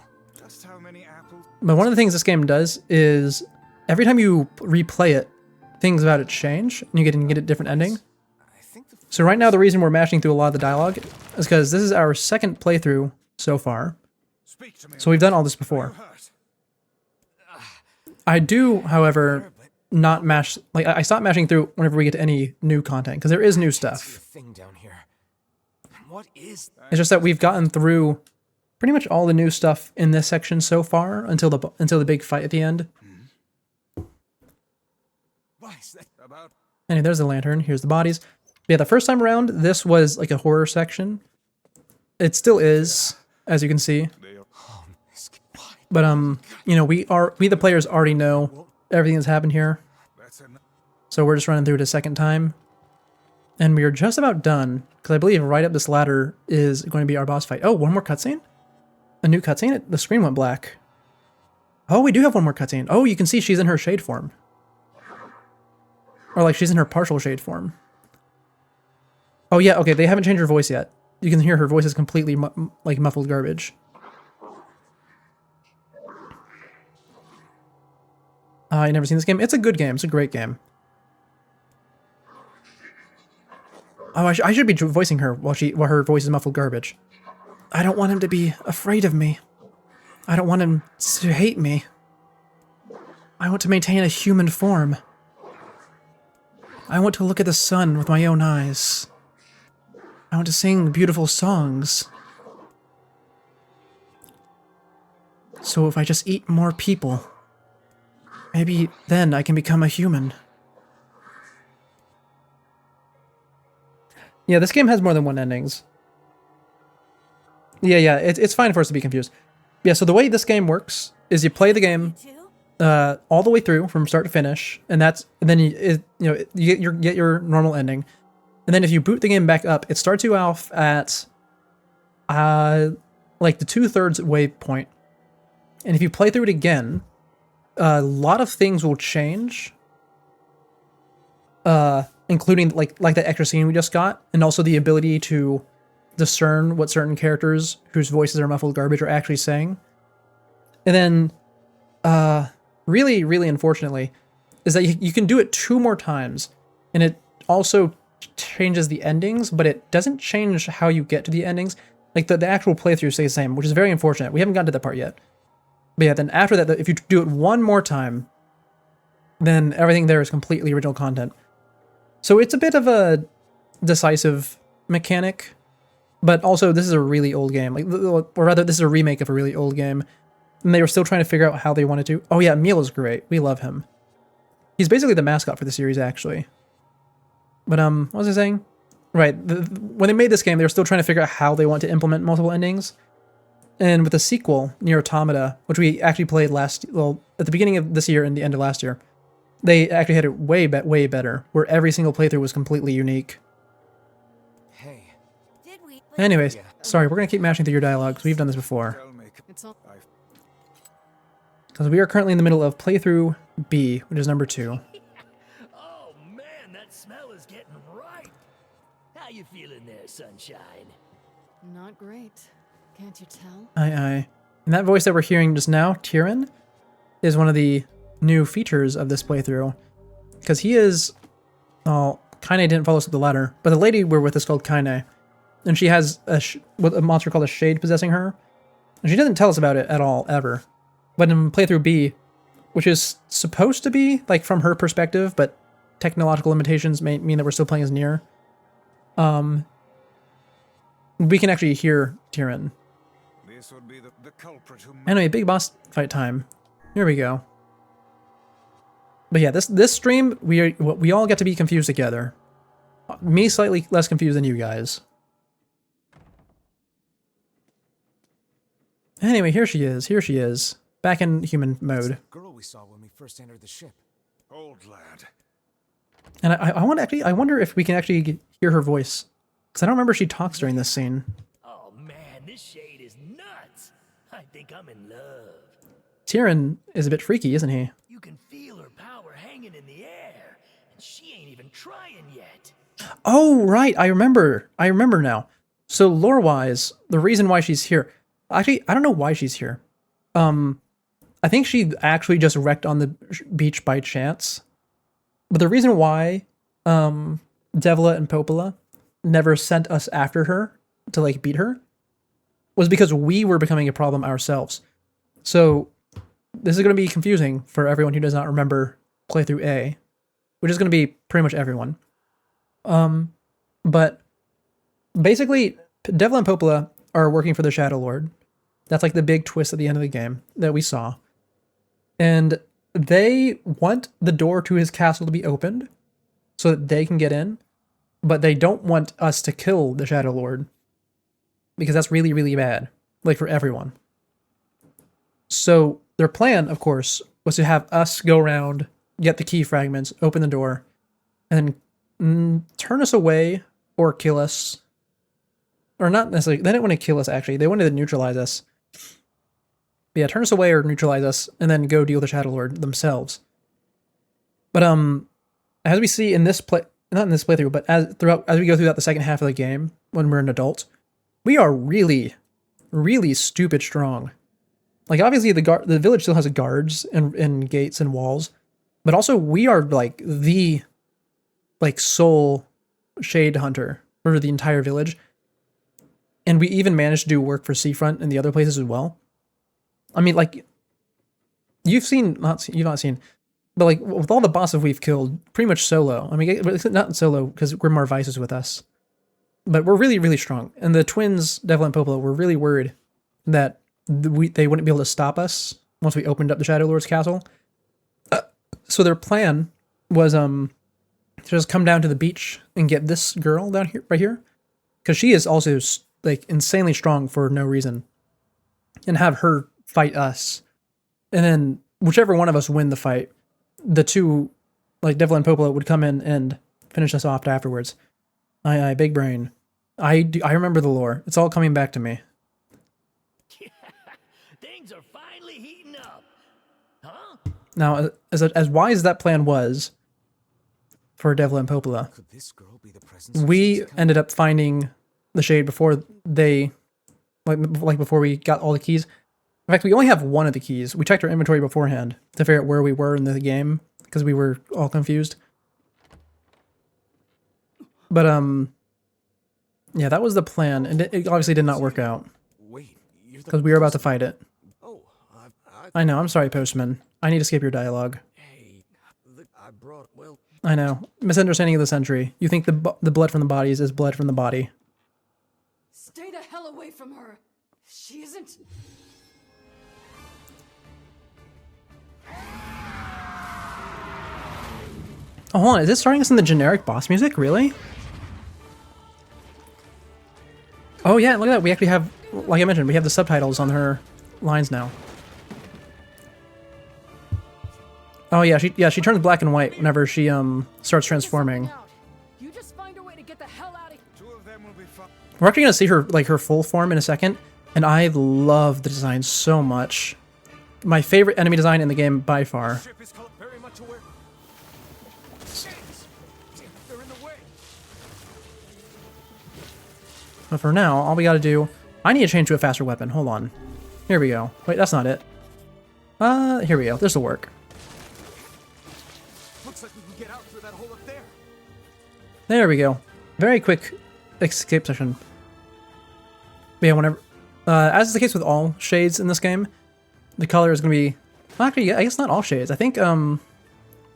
just how many apples? But one of the things this game does is every time you replay it, things about it change, and you get a different ending. I think the So right now, the reason we're mashing through a lot of the dialogue is because this is our second playthrough so far. Speak to me. So we've done all this before. Hurt. I do, however, not mash, like I stop mashing through whenever we get to any new content, because there is new see a stuff. thing down here. What is that? It's just that we've gotten through pretty much all the new stuff in this section so far until the big fight at the end. Why is that? About Anyway, there's the lantern. Here's the bodies. Yeah, the first time around, this was like a horror section. It still is, as you can see. Why? But you know, we the players already know everything that's happened here. that's enough. So we're just running through it a second time. And we are just about done, because I believe right up this ladder is going to be our boss fight. Oh, one more cutscene? A new cutscene? The screen went black. Oh, we do have one more cutscene. Oh, you can see she's in her shade form. Or like she's in her partial shade form. Oh yeah, okay, they haven't changed her voice yet. You can hear her voice is completely like muffled garbage. You never seen this game? It's a good game. It's a great game. Oh, I should be voicing her while her voice is muffled garbage. I don't want him to be afraid of me. I don't want him to hate me. I want to maintain a human form. I want to look at the sun with my own eyes. I want to sing beautiful songs. So if I just eat more people, maybe then I can become a human. Yeah, this game has more than one endings. Yeah, it's fine for us to be confused. Yeah, so the way this game works is you play the game all the way through from start to finish, and then you get your normal ending. And then if you boot the game back up, it starts you off at like the 2/3 waypoint. And if you play through it again, a lot of things will change. Including like that extra scene we just got, and also the ability to discern what certain characters whose voices are muffled garbage are actually saying. And then, really, really unfortunately, is that you can do it 2 more times, and it also changes the endings, but it doesn't change how you get to the endings. Like the actual playthrough stays the same, which is very unfortunate. We haven't gotten to that part yet. But yeah, then after that, if you do it 1 more time, then everything there is completely original content. So it's a bit of a decisive mechanic, but also this is a really old game. Like, or rather, this is a remake of a really old game. and they were still trying to figure out how they wanted to. Oh yeah, Emil is great. We love him. He's basically the mascot for the series, actually. But what was I saying? Right, when they made this game, they were still trying to figure out how they want to implement multiple endings. And with the sequel, Nier Automata, which we actually played at the beginning of this year and the end of last year, they actually had it way better, where every single playthrough was completely unique. Hey. Anyways, sorry, we're gonna keep mashing through your dialogue because we've done this before. It's all. Because we are currently in the middle of playthrough B, which is number 2. Oh man, that smell is getting right. How you feeling there, sunshine? Not great. Can't you tell? Aye. And that voice that we're hearing just now, Tyrion, is one of the new features of this playthrough. Because he is... Well, Kaine didn't follow us up the ladder, but the lady we're with is called Kaine. And she has a monster called a Shade possessing her. And she doesn't tell us about it at all, ever. But in playthrough B, which is supposed to be, like, from her perspective, but technological limitations may mean that we're still playing as Nier, we can actually hear Tyrion. This would be the culprit who... Anyway, big boss fight time. Here we go. But yeah, this stream, we all get to be confused together. Me slightly less confused than you guys. Anyway, here she is. Back in human mode. The girl we saw when we first entered the ship. Old lad. And I wonder if we can actually hear her voice. Because I don't remember if she talks during this scene. Oh man, this Shade is nuts. I think I'm in love. Tyrion is a bit freaky, isn't he? You can feel her power hanging in the air, and she ain't even trying yet. Oh, right. I remember now. So lore-wise, the reason why she's here... Actually, I don't know why she's here. I think she actually just wrecked on the beach by chance. But the reason why Devla and Popola never sent us after her to, like, beat her was because we were becoming a problem ourselves. So this is going to be confusing for everyone who does not remember playthrough A, which is going to be pretty much everyone. But basically, Devla and Popola are working for the Shadow Lord. That's like the big twist at the end of the game that we saw. And they want the door to his castle to be opened so that they can get in, but they don't want us to kill the Shadow Lord because that's really, really bad, like for everyone. So their plan, of course, was to have us go around, get the key fragments, open the door, and then turn us away or kill us. Or not necessarily, they didn't want to kill us, actually. They wanted to neutralize us. But yeah, turn us away or neutralize us, and then go deal with the Shadow Lord themselves. But as we see in this not in this playthrough, but as we go throughout the second half of the game, when we're an adult, we are really, really stupid strong. Like, obviously, the village still has guards and gates and walls, but also we are like the sole shade hunter for the entire village. And we even managed to do work for Seafront and the other places as well. I mean, like, you've not seen, but like with all the bosses we've killed, pretty much solo. I mean, not solo because Grimoire Vice is with us, but we're really, really strong. And the twins, Devil and Popola, were really worried that they wouldn't be able to stop us once we opened up the Shadow Lord's castle. So their plan was to just come down to the beach and get this girl down here, right here, because she is also like insanely strong for no reason, and have her fight us, and then whichever one of us win the fight, the two, like Devil and Popola, would come in and finish us off afterwards. Aye, big brain. I remember the lore. It's all coming back to me. Things are finally heating up, huh? Now, as wise as that plan was for Devil and Popola, Could this girl be the presence of we Shade's ended up finding the Shade before they, like before we got all the keys. In fact, we only have one of the keys. We checked our inventory beforehand to figure out where we were in the game because we were all confused. But yeah, that was the plan, and it obviously did not work out Wait, you're the because we were about to fight it. Oh, I know. I'm sorry, Postman. I need to skip your dialogue. hey, I brought, well, I know. Misunderstanding of the century. You think the blood from the bodies is blood from the body. Stay the hell away from her. She isn't. Oh, hold on. Is it starting us in the generic boss music? Really? Oh, yeah. Look at that. We actually have, like I mentioned, we have the subtitles on her lines now. Oh, yeah. She turns black and white whenever she starts transforming. You just find a way to get the hell out of here. Two of them will be fine. We're actually gonna see her her full form in a second, and I love the design so much. My favorite enemy design in the game by far. Ship is very much aware. Shades! They're in the way. But for now, all we gotta do, I need to change to a faster weapon. Hold on. Here we go. Wait, that's not it. Here we go. This'll work. Looks like we can get out through that hole up there. There we go. Very quick escape session. But yeah, whenever, as is the case with all shades in this game, the color is gonna be, well, actually, I guess not all shades. I think one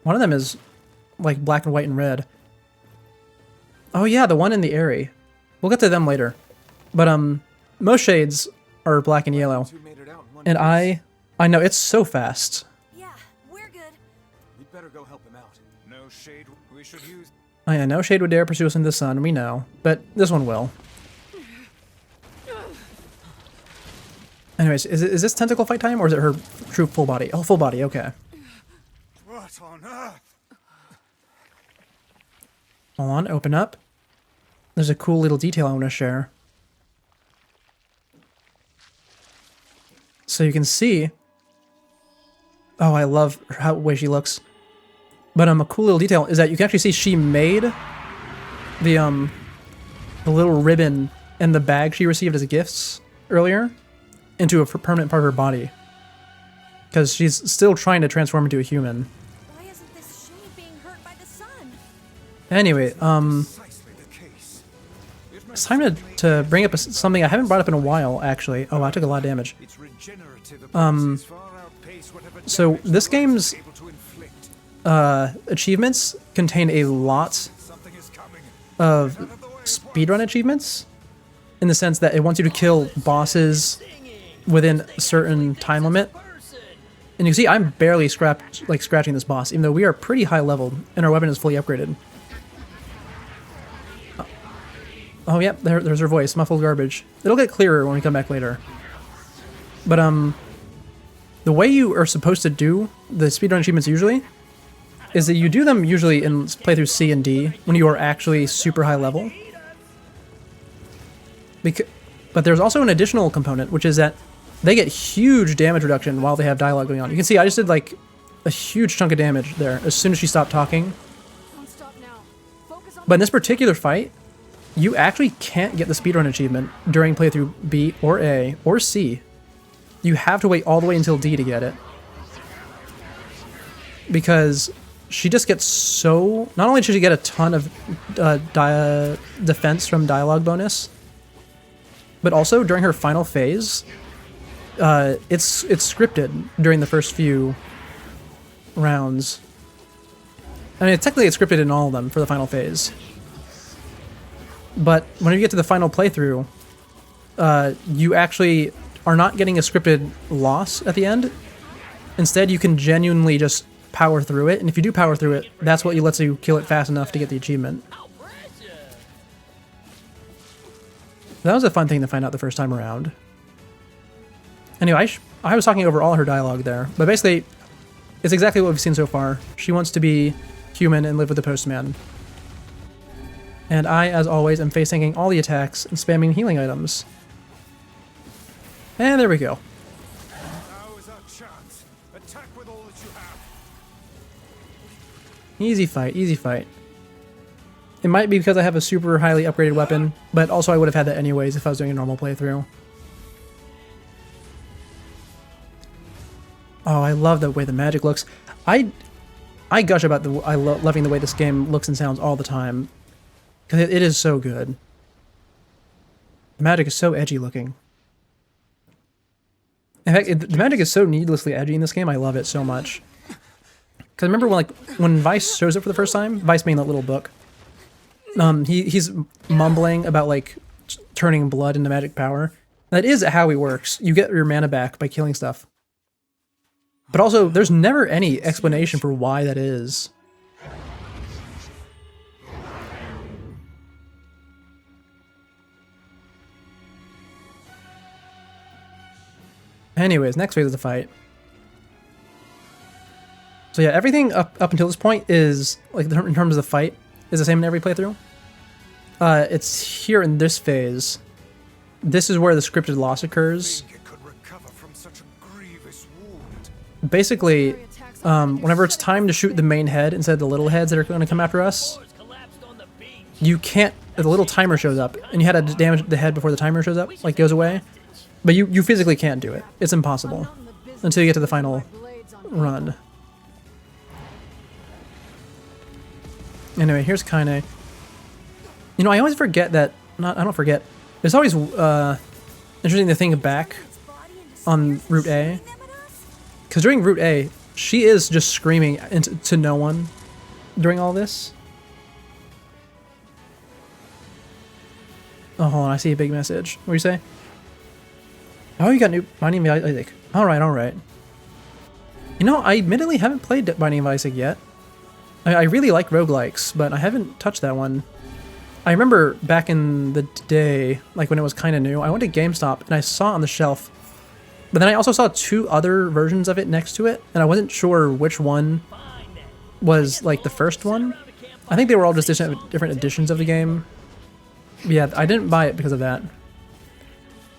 of them is like black and white and red. Oh yeah, the one in the Airy. We'll get to them later. But most shades are black and yellow. Two made it out in one And piece. I know it's so fast. Yeah, we're good. We'd better go help him out. No shade. We should use. I know no shade would dare pursue us into the sun, we know. But this one will. Anyways, is this tentacle fight time, or is it her true full body? Oh, full body, okay. What on earth? Hold on, open up. There's a cool little detail I want to share. So you can see... Oh, I love how the way she looks. But a cool little detail is that you can actually see she made the little ribbon and the bag she received as gifts earlier into a permanent part of her body. Because she's still trying to transform into a human. Why isn't this shade being hurt by the sun? Anyway, Precisely the case. it's time to bring up something I haven't brought up in a while, actually. Oh, I took a lot of damage. Its regenerative abilities far outpace whatever So damage this the weapon game's is able to inflict. Achievements contain a lot Something is coming. of speedrun achievements, in the sense that it wants you to kill bosses within a certain time limit. And you can see I'm barely scratching this boss, even though we are pretty high leveled and our weapon is fully upgraded. Oh yep, there's her voice, muffled garbage. It'll get clearer when we come back later. But the way you are supposed to do the speedrun achievements usually is that you do them usually in playthrough C and D when you are actually super high level. But there's also an additional component, which is that they get huge damage reduction while they have dialogue going on. You can see I just did like a huge chunk of damage there as soon as she stopped talking. Don't stop now. Focus on But in this particular fight, you actually can't get the speedrun achievement during playthrough B or A or C. You have to wait all the way until D to get it. Because she just gets so... Not only should she get a ton of defense from dialogue bonus, but also during her final phase, it's scripted during the first few rounds. I mean, technically it's scripted in all of them for the final phase. But when you get to the final playthrough, you actually are not getting a scripted loss at the end. Instead, you can genuinely just power through it, and if you do power through it, that's what lets you kill it fast enough to get the achievement. That was a fun thing to find out the first time around. Anyway, I was talking over all her dialogue there, but basically, it's exactly what we've seen so far. She wants to be human and live with the postman. And I, as always, am face-tanking all the attacks and spamming healing items. And there we go. Now is our chance. Attack with all that you have. Easy fight, easy fight. It might be because I have a super highly upgraded weapon, but also I would have had that anyways if I was doing a normal playthrough. Oh, I love the way the magic looks. I gush about loving the way this game looks and sounds all the time. Because it is so good. The magic is so edgy looking. In fact, the magic is so needlessly edgy in this game, I love it so much. Because remember when Vice shows up for the first time? Vice being that little book. He's mumbling about turning blood into magic power. That is how he works. You get your mana back by killing stuff. But also, there's never any explanation for why that is. Anyways, next phase of the fight. So yeah, everything up until this point is, like, in terms of the fight, is the same in every playthrough. It's here in this phase. This is where the scripted loss occurs. It could recover from such a grievous wound. Basically, whenever it's time to shoot the main head instead of the little heads that are going to come after us, you can't. The little timer shows up, and you had to damage the head before the timer shows up, like goes away. But you physically can't do it. It's impossible until you get to the final run. Anyway, here's Kaine. You know, I always forget that. I don't forget. It's always interesting to think back on Route A, because during Route A, she is just screaming to no one during all this. Oh, hold on, I see a big message. What do you say? Oh, you got new Binding of Isaac. Alright, alright. You know, I admittedly haven't played Binding of Isaac yet. I really like roguelikes, but I haven't touched that one. I remember back in the day, like when it was kind of new, I went to GameStop and I saw it on the shelf. But then I also saw 2 other versions of it next to it, and I wasn't sure which one was like the first one. I think they were all just different editions of the game. But yeah, I didn't buy it because of that.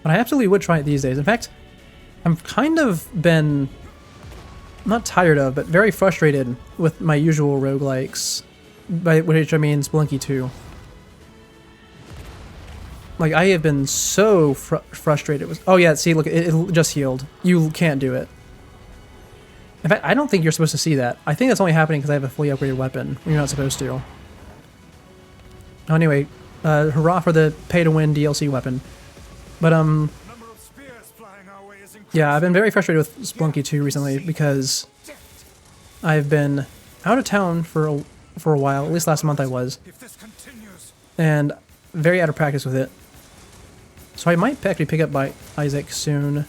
But I absolutely would try it these days. In fact, I've kind of been, not tired of, but very frustrated with my usual roguelikes, by which I mean Spelunky 2. Like, I have been so frustrated with... Oh yeah, see, look, it just healed. You can't do it. In fact, I don't think you're supposed to see that. I think that's only happening because I have a fully upgraded weapon. You're not supposed to. Anyway, hurrah for the pay-to-win DLC weapon. But, yeah, I've been very frustrated with Spelunky 2 recently because I've been out of town for a while. At least last month I was. And very out of practice with it. So I might actually pick up by Isaac soon.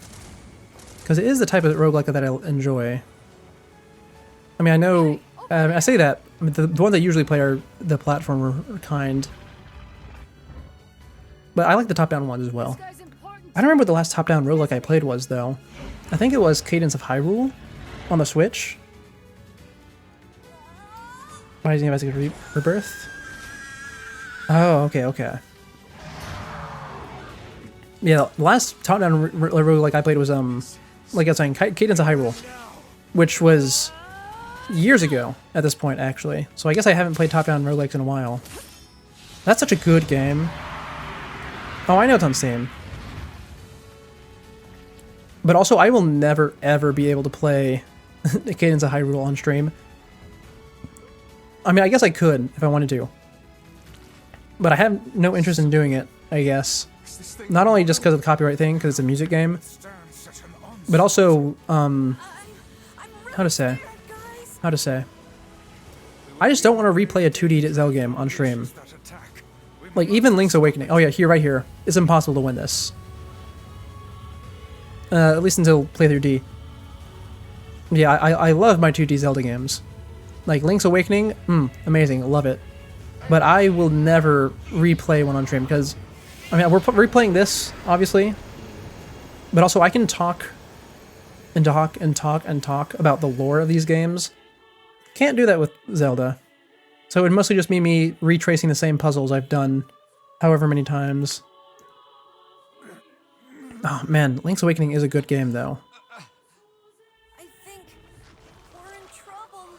Because it is the type of roguelike that I enjoy. I mean, I know... I say that. I mean, the ones I usually play are the platformer kind. But I like the top-down ones as well. I don't remember what the last top-down roguelike I played was, though. I think it was Cadence of Hyrule on the Switch. Rising of Isaac Rebirth. Oh, okay, okay. Yeah, the last top-down roguelike I played was, like I was saying, Cadence of Hyrule. Which was years ago at this point, actually. So I guess I haven't played top-down roguelikes in a while. That's such a good game. Oh, I know it's on Steam. But also, I will never, ever be able to play Cadence of Hyrule on stream. I mean, I guess I could if I wanted to. But I have no interest in doing it, I guess. Not only just because of the copyright thing, because it's a music game, but also, how to say? I just don't want to replay a 2D Zelda game on stream. Like, even Link's Awakening. Oh yeah, here, right here. It's impossible to win this. At least until playthrough D. Yeah, I love my 2D Zelda games. Like, Link's Awakening, amazing, love it. But I will never replay one on stream, because, I mean, we're replaying this, obviously. But also, I can talk and talk and talk and talk about the lore of these games. Can't do that with Zelda. So it would mostly just be me retracing the same puzzles I've done however many times. Oh man, Link's Awakening is a good game though. I think we're in trouble.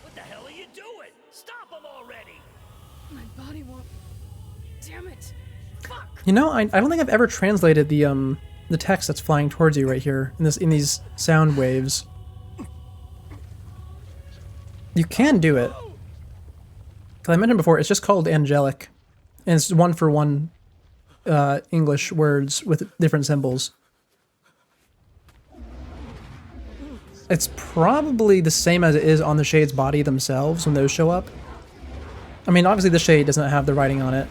What the hell are you doing? Stop him already! My body won't. Damn it! Fuck! You know, I don't think I've ever translated the text that's flying towards you right here in these sound waves. You can do it. Because I mentioned before, it's just called angelic, and it's one for one English words with different symbols. It's probably the same as it is on the shade's body themselves when those show up. I mean, obviously the shade doesn't have the writing on it,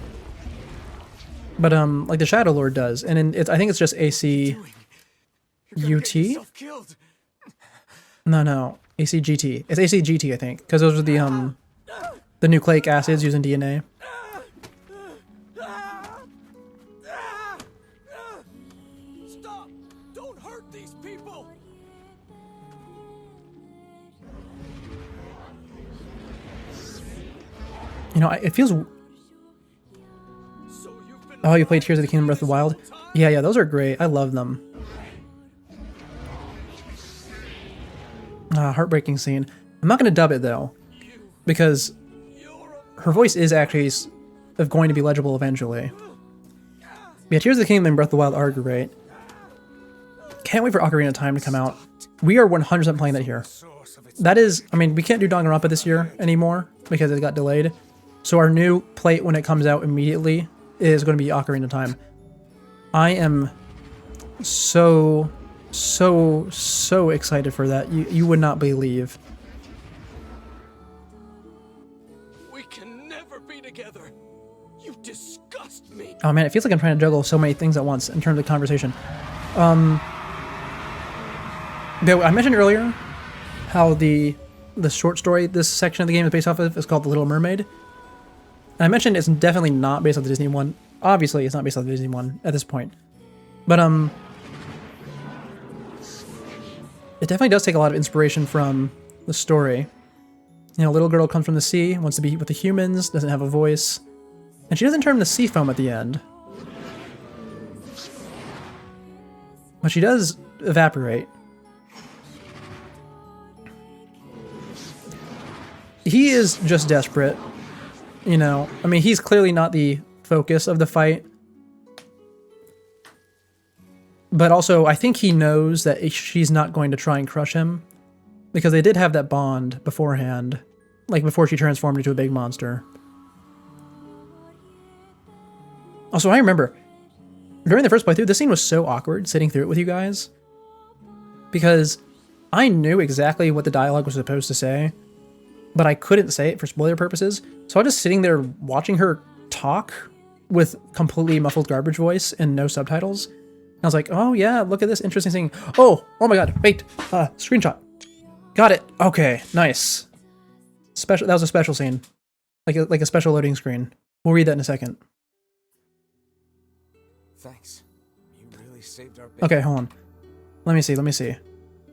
but like the Shadow Lord does, and I think it's just ACUT. No. ACGT. It's ACGT, I think, because those are the nucleic acids used in DNA. Stop! Don't hurt these people! You know, it feels. Oh, you played Tears of the Kingdom Breath of the Wild? Yeah, those are great. I love them. Heartbreaking scene. I'm not going to dub it, though, because her voice is actually going to be legible eventually. Yeah, Tears of the Kingdom and Breath of the Wild are great. Can't wait for Ocarina of Time to come out. We are 100% playing that here. That is, I mean, we can't do Danganronpa this year anymore because it got delayed. So our new plate when it comes out immediately is going to be Ocarina of Time. I am so excited for that. You would not believe. We can never be together. You disgust me. Oh man, it feels like I'm trying to juggle so many things at once in terms of conversation. I mentioned earlier how the short story this section of the game is based off of is called The Little Mermaid. And I mentioned it's definitely not based off the Disney one. Obviously, it's not based off the Disney one at this point. But it definitely does take a lot of inspiration from the story. You know, little girl comes from the sea, wants to be with the humans, doesn't have a voice, and she doesn't turn to sea foam at the end. But she does evaporate. He is just desperate. You know, I mean, he's clearly not the focus of the fight. But also, I think he knows that she's not going to try and crush him. Because they did have that bond beforehand. Like, before she transformed into a big monster. Also, I remember, during the first playthrough, this scene was so awkward, sitting through it with you guys. Because I knew exactly what the dialogue was supposed to say. But I couldn't say it for spoiler purposes. So I was just sitting there watching her talk with completely muffled garbage voice and no subtitles. And I was like, oh yeah, look at this interesting thing. Oh my god, wait, screenshot. Got it. Okay, nice. That was a special scene. Like a special loading screen. We'll read that in a second. Thanks. You really saved our Okay, hold on. Let me see. Let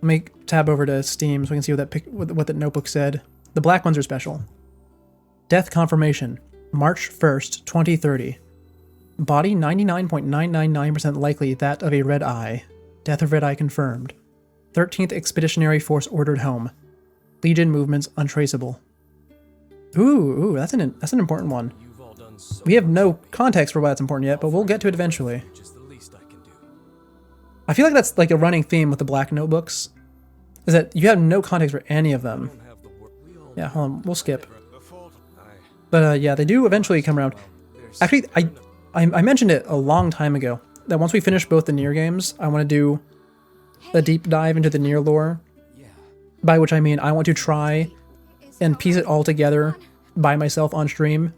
me tab over to Steam so we can see what that notebook said. The black ones are special. Death confirmation. March 1st, 2030. Body 99.999% likely that of a red eye. Death of red eye confirmed. 13th Expeditionary Force ordered home. Legion movements untraceable. Ooh, that's an important one. We have no context for why that's important yet, but we'll get to it eventually. I feel like that's like a running theme with the black notebooks. Is that you have no context for any of them. Yeah, hold on, we'll skip. But yeah, they do eventually come around. Actually, I mentioned it a long time ago, that once we finish both the Nier games, I want to do a deep dive into the Nier lore. By which I mean, I want to try and piece it all together by myself on stream.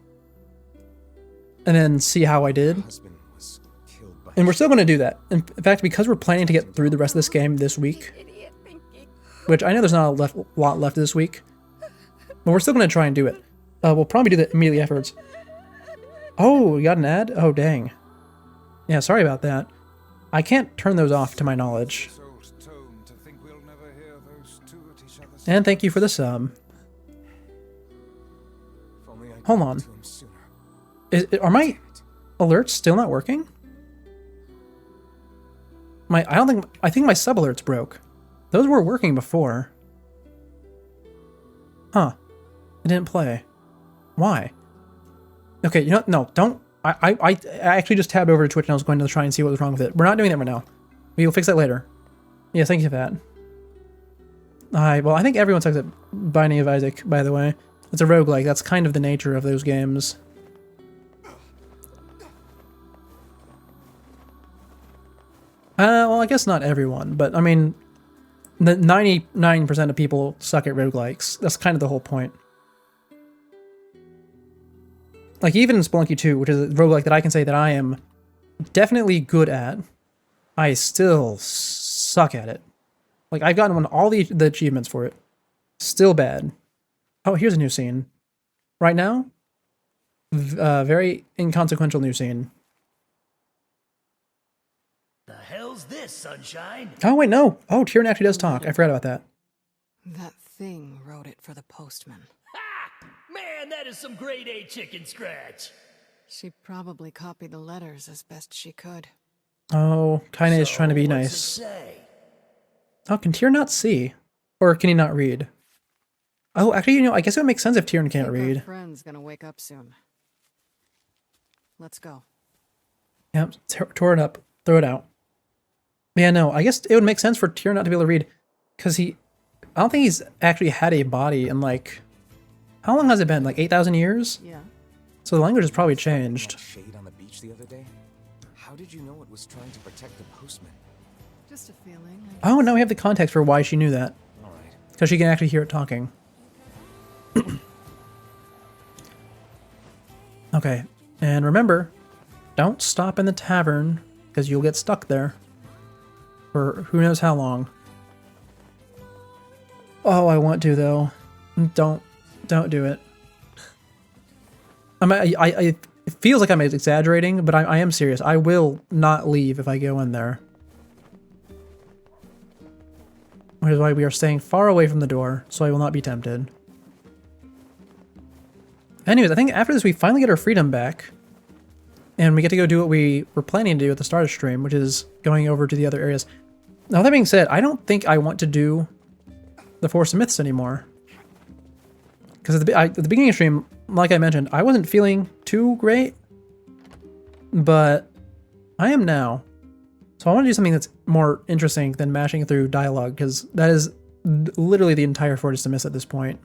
And then see how I did. And we're still going to do that. In fact, because we're planning to get through the rest of this game this week, which I know there's not a lot left this week, but we're still going to try and do it. We'll probably do that immediately afterwards. Oh, we got an ad? Oh, dang. Yeah, sorry about that. I can't turn those off to my knowledge. And thank you for the sub. Hold on. Are my alerts still not working? I think my sub alerts broke. Those were working before. Huh. It didn't play. Why? Okay, you know, no, don't. I actually just tabbed over to Twitch and I was going to try and see what was wrong with it. We're not doing that right now. We will fix that later. Yeah, thank you for that. Well, I think everyone sucks at Binding of Isaac, by the way. It's a roguelike. That's kind of the nature of those games. Well, I guess not everyone, but I mean, the 99% of people suck at roguelikes. That's kind of the whole point. Like, even in Spelunky 2, which is a roguelike that I can say that I am definitely good at, I still suck at it. Like, I've gotten all the achievements for it. Still bad. Oh, here's a new scene. Right now, very inconsequential new scene. The hell's this, Sunshine? Oh, wait, no. Oh, Tyrion actually does talk. I forgot about that. That thing wrote it for the postman. Ha! Man, that is some grade A chicken scratch. She probably copied the letters as best she could. Oh, Kaine is So, trying to be what's it nice. say? Oh, can Tyrion not see? Or can he not read? Oh, actually, you know, I guess it would make sense if Tyrion can't Think our read. friend's gonna wake up soon. Let's go. Yep, tore it up. Throw it out. Yeah, no, I guess it would make sense for Tyrion not to be able to read. Because I don't think he's actually had a body in like, how long has it been? Like 8,000 years? Yeah. So the language has probably That changed. shade on the beach the other day? How did you know it was trying to protect the postman? Just a feeling. Oh, now we have the context for why she knew that. All right. Because she can actually hear it talking. Okay, and remember, don't stop in the tavern, because you'll get stuck there. For who knows how long. Oh, I want to, though. Don't do it. It feels like I'm exaggerating, but I am serious. I will not leave if I go in there. Which is why we are staying far away from the door, so I will not be tempted. Anyways, I think after this we finally get our freedom back. And we get to go do what we were planning to do at the start of stream, which is going over to the other areas. Now that being said, I don't think I want to do the Force of Myths anymore. Because at the beginning of stream, like I mentioned, I wasn't feeling too great. But I am now. So I want to do something that's more interesting than mashing through dialogue, because that is literally the entire Fortress of Myths at this point.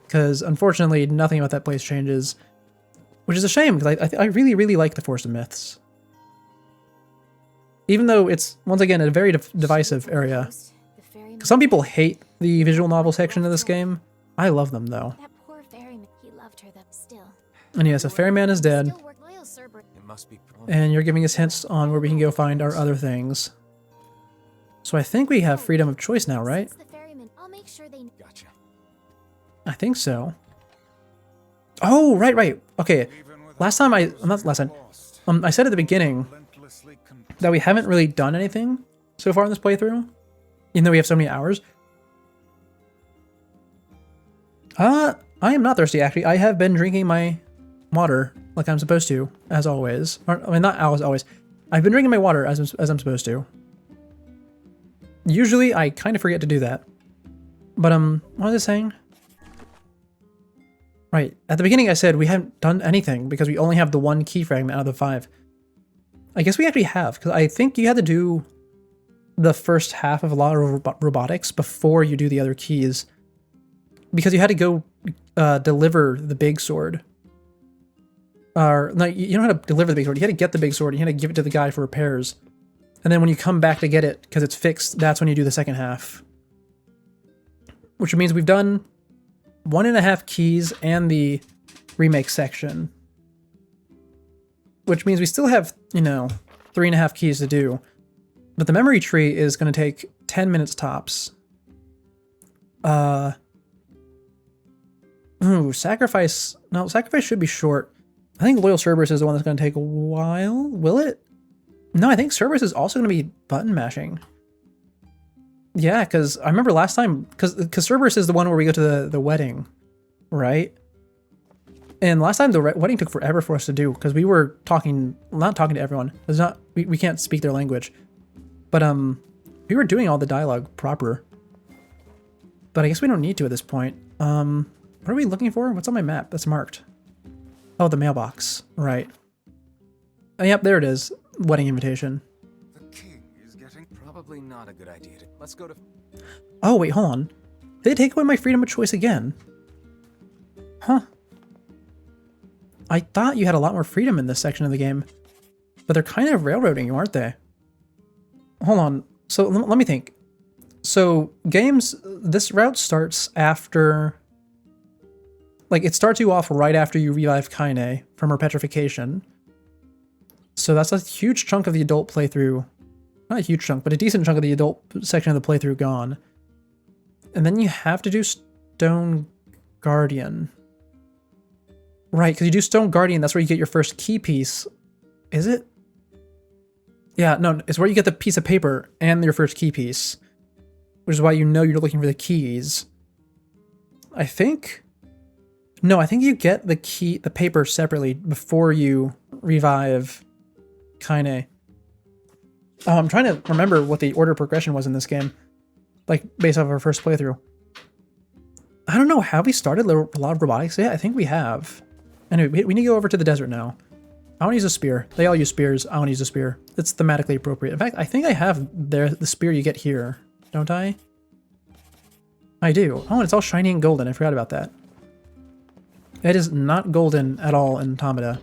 Because unfortunately, nothing about that place changes, which is a shame, because I really, really like the Fortress of Myths. Even though it's, once again, a very divisive area. Some people hate the visual novel section of this game. I love them, though. That poor ferryman, he loved her still. And yes, a ferryman is dead, Still work loyal Cerberus. It must be. and you're giving us hints on where we can go find our other things. So I think we have freedom of choice now, right? Since the ferryman, I'll make sure they Gotcha. I think so. Oh, right. Okay. Last time not last time. I said at the beginning that we haven't really done anything so far in this playthrough, even though we have so many hours. I am not thirsty, actually. I have been drinking my water like I'm supposed to, as always. Or, I mean, not as always. I've been drinking my water as I'm supposed to. Usually, I kind of forget to do that. But, what was I saying? Right. At the beginning, I said we haven't done anything because we only have the one key fragment out of the 5. I guess we actually have, because I think you had to do the first half of a lot of robotics before you do the other keys. Because you had to go deliver the big sword. Or, no, you don't have to deliver the big sword. You had to get the big sword. You had to give it to the guy for repairs. And then when you come back to get it, because it's fixed, that's when you do the second half. Which means we've done 1.5 keys and the remake section. Which means we still have, 3.5 keys to do. But the memory tree is going to take 10 minutes tops. Sacrifice. No, sacrifice should be short. I think Loyal Cerberus is the one that's going to take a while. Will it? No, I think Cerberus is also going to be button mashing. Yeah, because I remember last time, because Cerberus is the one where we go to the wedding, right? And last time the wedding took forever for us to do, because we were not talking to everyone. We can't speak their language. But we were doing all the dialogue proper. But I guess we don't need to at this point. What are we looking for? What's on my map that's marked? Oh, the mailbox. Right. Oh, yep, there it is. Wedding invitation. The king is getting. Probably not a good idea. Let's go to. Oh, wait, hold on. Did they take away my freedom of choice again? Huh. I thought you had a lot more freedom in this section of the game. But they're kind of railroading you, aren't they? Hold on. So, let me think. So, this route starts after... Like, it starts you off right after you revive Kaine from her petrification. So that's a huge chunk of the adult playthrough not a huge chunk, but a decent chunk of the adult section of the playthrough gone. And then you have to do Stone Guardian. Right, because you do Stone Guardian, that's where you get your first key piece. Is it? Yeah, no, it's where you get the piece of paper and your first key piece. Which is why you know you're looking for the keys. I think... No, I think you get the paper separately before you revive Kaine. Oh, I'm trying to remember what the order of progression was in this game. Like, based off of our first playthrough. I don't know, have we started a lot of robotics yet? I think we have. Anyway, we need to go over to the desert now. I want to use a spear. They all use spears. I want to use a spear. It's thematically appropriate. In fact, I think I have the spear you get here. Don't I? I do. Oh, and it's all shiny and golden. I forgot about that. It is not golden at all in Automata.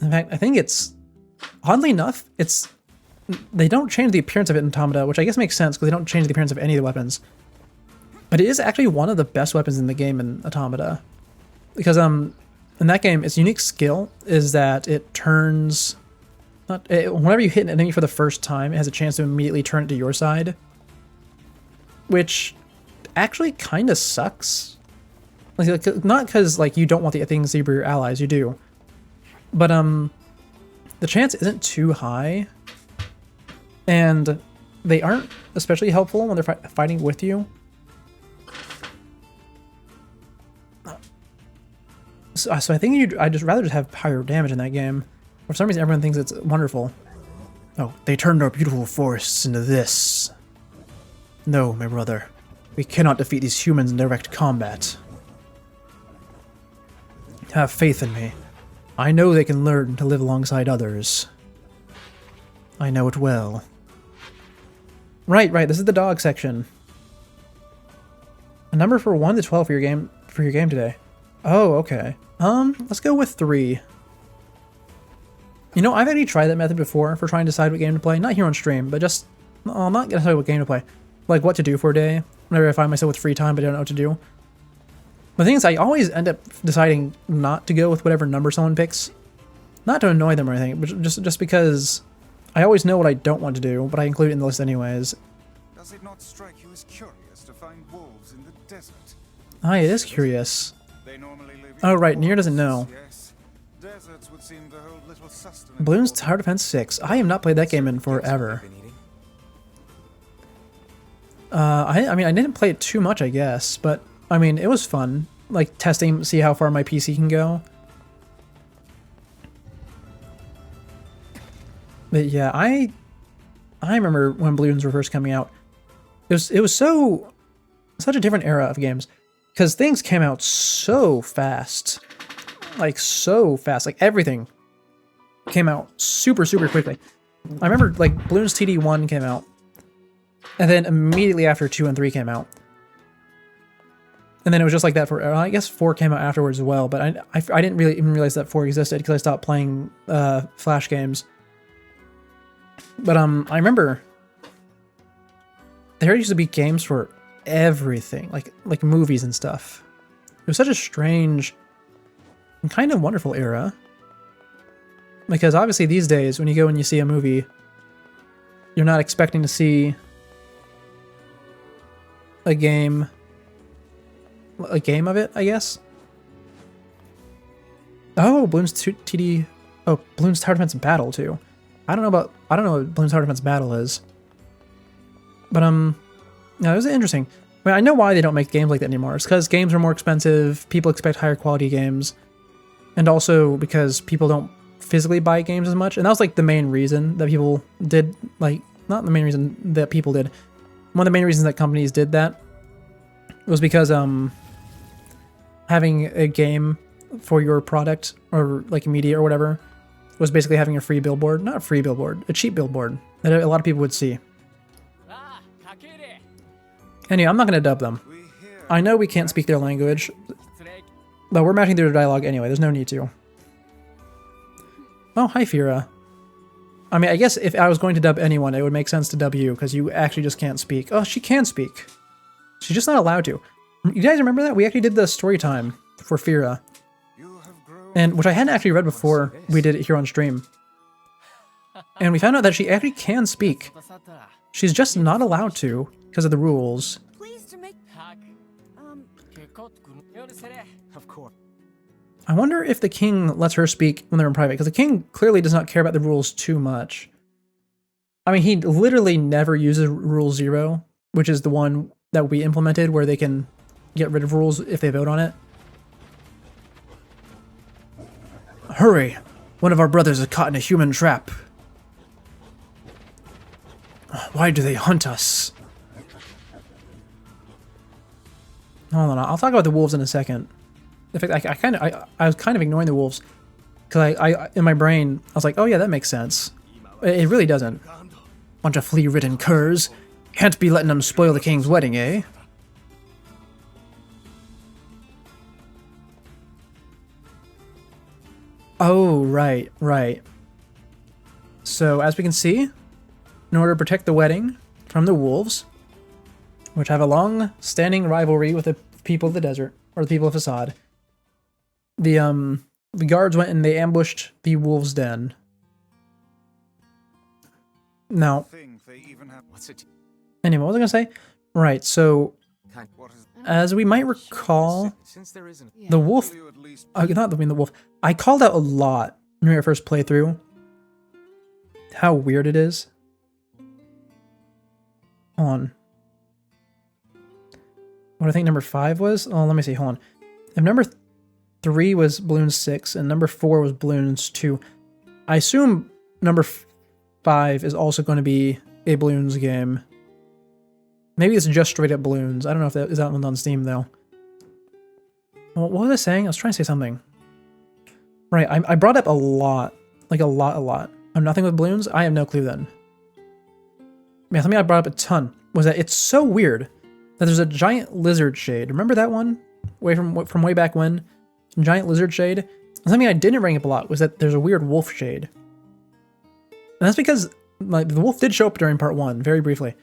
In fact, I think it's... Oddly enough, it's... They don't change the appearance of it in Automata, which I guess makes sense because they don't change the appearance of any of the weapons. But it is actually one of the best weapons in the game in Automata. Because in that game, its unique skill is that it turns... whenever you hit an enemy for the first time, it has a chance to immediately turn it to your side. Which actually kind of sucks. Like, not because like you don't want the things to be your allies, you do. But the chance isn't too high. And they aren't especially helpful when they're fighting with you. So I think I'd just rather just have higher damage in that game. For some reason, everyone thinks it's wonderful. Oh, they turned our beautiful forests into this. No, my brother. We cannot defeat these humans in direct combat. Have faith in me. I know they can learn to live alongside others. I know it well. Right, this is the dog section. A number for 1 to 12 for your game today. Oh, okay. Let's go with 3. You know, I've already tried that method before for trying to decide what game to play. Not here on stream, but just... I'm not gonna tell you what game to play. Like, what to do for a day. Whenever I find myself with free time, but I don't know what to do. The thing is, I always end up deciding not to go with whatever number someone picks. Not to annoy them or anything, but just because I always know what I don't want to do, but I include it in the list anyways. Does it not strike you as curious to find wolves in the desert? Ah, it is curious. They normally live in Oh, right, Nier doesn't know. Yes. Deserts would seem to hold little sustenance. Bloons Tower Defense 6. I have not played that game in forever. I mean, I didn't play it too much, I guess, but, I mean, it was fun. Like, testing, see how far my PC can go. But yeah, I remember when Bloons were first coming out. It was such a different era of games. Because things came out so fast. Like, so fast. Like, everything came out super, super quickly. I remember, like, Bloons TD 1 came out. And then immediately after 2 and 3 came out. And then it was just like that for, I guess 4 came out afterwards as well, but I didn't really even realize that 4 existed because I stopped playing Flash games. But I remember there used to be games for everything, like movies and stuff. It was such a strange and kind of wonderful era. Because obviously these days, when you go and you see a movie, you're not expecting to see a game of it, I guess. Oh, Bloons TD. Oh, Bloons Tower Defense Battle too. I don't know what Bloons Tower Defense Battle is. But yeah, it was interesting. I mean, I know why they don't make games like that anymore. It's because games are more expensive. People expect higher quality games, and also because people don't physically buy games as much. And that was like the main reason that people did. Like, not the main reason that people did. One of the main reasons that companies did that was because having a game for your product or like media or whatever was basically having a free billboard. Not a free billboard, a cheap billboard that a lot of people would see. Anyway, I'm not going to dub them. I know we can't speak their language, but we're matching their dialogue anyway. There's no need to. Oh, hi, Fira. I mean, I guess if I was going to dub anyone, it would make sense to dub you, because you actually just can't speak. Oh, she can speak. She's just not allowed to. You guys remember that? We actually did the story time for Fira. and which I hadn't actually read before we did it here on stream. And we found out that she actually can speak. She's just not allowed to because of the rules. Pleased to make. Of course. I wonder if the king lets her speak when they're in private, because the king clearly does not care about the rules too much. I mean, he literally never uses Rule 0, which is the one that we implemented where they can get rid of rules if they vote on it. Hurry! One of our brothers is caught in a human trap. Why do they hunt us? Hold on, I'll talk about the wolves in a second. In fact, I was kind of ignoring the wolves because I in my brain I was like, oh yeah, that makes sense. It really doesn't. Bunch of flea-ridden curs. Can't be letting them spoil the king's wedding, eh? Oh, right, right. So, as we can see, in order to protect the wedding from the wolves, which have a long-standing rivalry with the people of the desert, or the people of Facade, the guards went and they ambushed the wolves' den. Now, anyway, what was I gonna say? Right, so, as we might recall, the wolf, the wolf, I called out a lot in our first playthrough how weird it is. Hold on. What I think number 5 was? Oh, let me see, hold on. If number 3 was Balloons 6 and number 4 was Balloons 2, I assume number 5 is also going to be a Balloons game. Maybe it's just straight up Balloons. I don't know if that is that one on Steam though. Well, what was I saying? I was trying to say something. Right, I brought up a lot. Like a lot. I'm nothing with Balloons? I have no clue then. Man, something I brought up a ton was that it's so weird that there's a giant lizard shade. Remember that one? From way back when? Giant lizard shade? And something I didn't bring up a lot was that there's a weird wolf shade. And that's because like the wolf did show up during part 1, very briefly.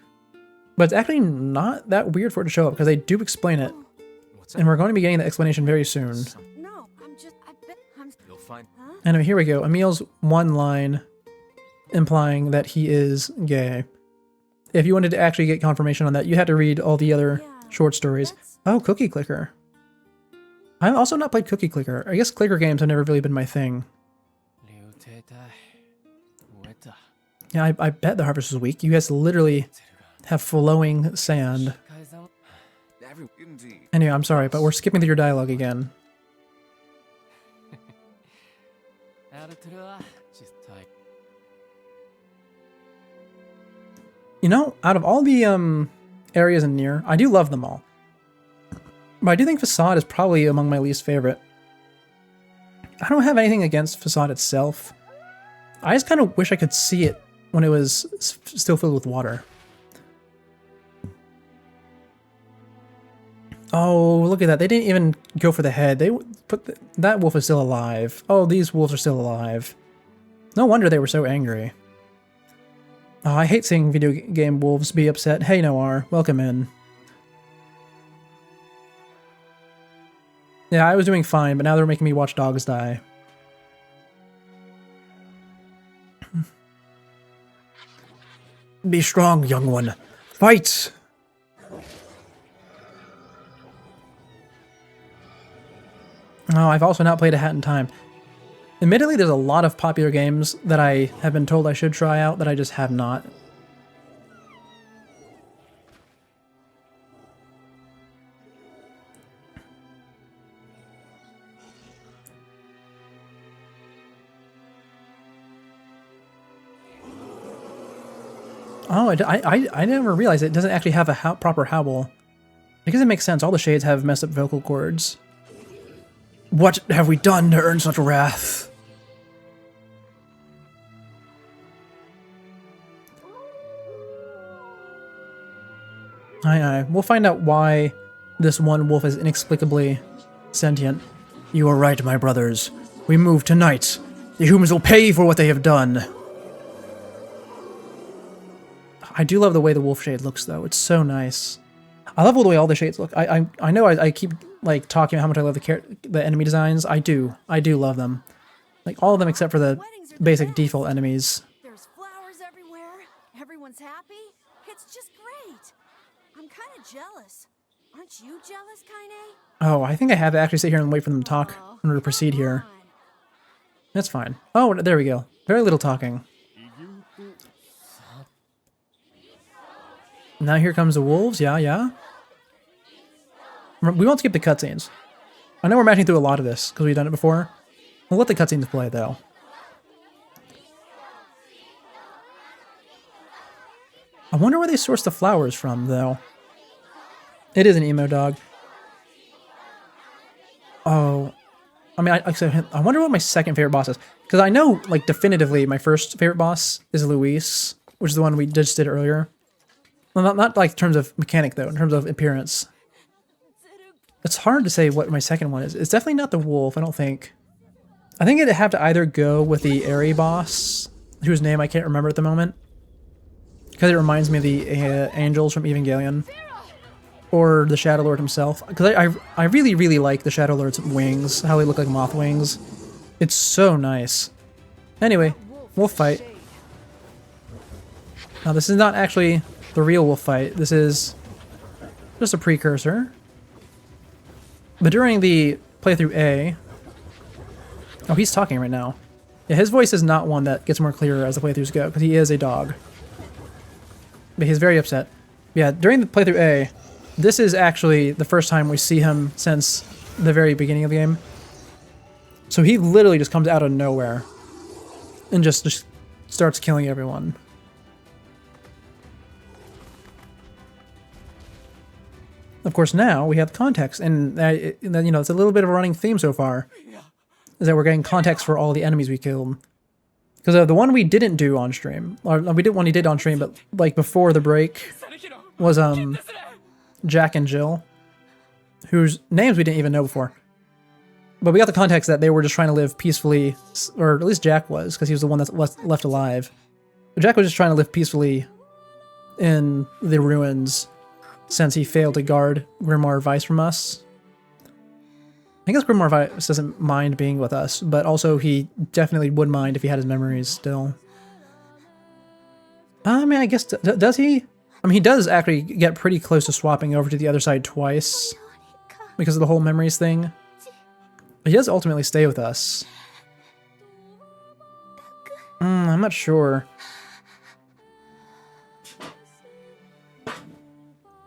But it's actually not that weird for it to show up because they do explain it. And we're going to be getting the explanation very soon. No, I'm just. I bet. You'll find. Huh? Anyway, here we go. Emil's one line implying that he is gay. If you wanted to actually get confirmation on that, you had to read all the other short stories. Oh, Cookie Clicker. I've also not played Cookie Clicker. I guess clicker games have never really been my thing. Yeah, I bet the harvest was weak. You guys literally have flowing sand. Anyway, I'm sorry, but we're skipping through your dialogue again. You know, out of all the areas in Nier, I do love them all. But I do think Facade is probably among my least favorite. I don't have anything against Facade itself. I just kind of wish I could see it when it was still filled with water. Oh, look at that. They didn't even go for the head. They put that wolf is still alive. Oh, these wolves are still alive. No wonder they were so angry. Oh, I hate seeing video game wolves be upset. Hey, Noir, welcome in. Yeah, I was doing fine, but now they're making me watch dogs die. Be strong, young one. Fight! Oh, I've also not played A Hat in Time. Admittedly, there's a lot of popular games that I have been told I should try out that I just have not. Oh, I never realized it doesn't actually have a proper howl. Because it makes sense, all the shades have messed up vocal cords. What have we done to earn such wrath? Aye. We'll find out why this one wolf is inexplicably sentient. You are right, my brothers. We move tonight. The humans will pay for what they have done. I do love the way the wolf shade looks, though. It's so nice. I love the way all the shades look. I know I keep like talking about how much I love the enemy designs. I do love them. Like all of them except for the basic default enemies. There's flowers everywhere. Everyone's happy. It's just great. I'm kind of jealous. Aren't you jealous, Kaine? Oh, I think I have to actually sit here and wait for them to talk in order to proceed here. That's fine. Oh, there we go. Very little talking. Now here comes the wolves. Yeah. We won't skip the cutscenes. I know we're matching through a lot of this because we've done it before. We'll let the cutscenes play though. I wonder where they source the flowers from though. It is an emo dog. Oh, I mean, I wonder what my second favorite boss is. Because I know, like, definitively my first favorite boss is Luis, which is the one we just did earlier. Well, not like in terms of mechanic, though, in terms of appearance. It's hard to say what my second one is. It's definitely not the wolf, I don't think. I think it'd have to either go with the Airy boss, whose name I can't remember at the moment. Because it reminds me of the angels from Evangelion. Or the Shadow Lord himself. Because I really, really like the Shadow Lord's wings. How they look like moth wings. It's so nice. Anyway, wolf fight. Now this is not actually the real wolf fight. This is just a precursor. But during the playthrough A... Oh, he's talking right now. Yeah, his voice is not one that gets more clearer as the playthroughs go. Because he is a dog. But he's very upset. Yeah, during the playthrough A... This is actually the first time we see him since the very beginning of the game. So he literally just comes out of nowhere and just starts killing everyone. Of course, now we have context, and you know, it's a little bit of a running theme so far, is that we're getting context for all the enemies we killed. Because the one we didn't do on stream, or we did one he did on stream, but like before the break, was Jack and Jill, whose names we didn't even know before. But we got the context that they were just trying to live peacefully, or at least Jack was, because he was the one that's left alive. But Jack was just trying to live peacefully in the ruins since he failed to guard Grimoire Weiss from us. I guess Grimoire Weiss doesn't mind being with us, but also he definitely would mind if he had his memories still. I mean, I guess, does he? I mean, he does actually get pretty close to swapping over to the other side twice because of the whole memories thing. But he does ultimately stay with us. I'm not sure.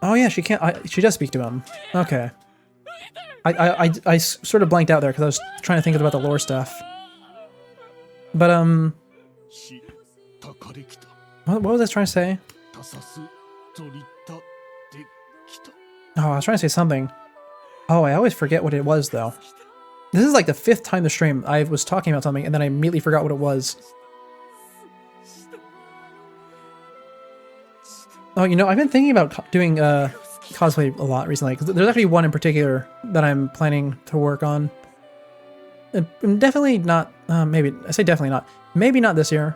Oh yeah, she can't. She does speak to him. Okay. I sort of blanked out there because I was trying to think about the lore stuff. But what was I trying to say? Oh, I was trying to say something. Oh, I always forget what it was, though. This is like the 5th time the stream I was talking about something, and then I immediately forgot what it was. Oh, you know, I've been thinking about doing cosplay a lot recently, because there's actually one in particular that I'm planning to work on. And definitely not, maybe, I say definitely not. Maybe not this year.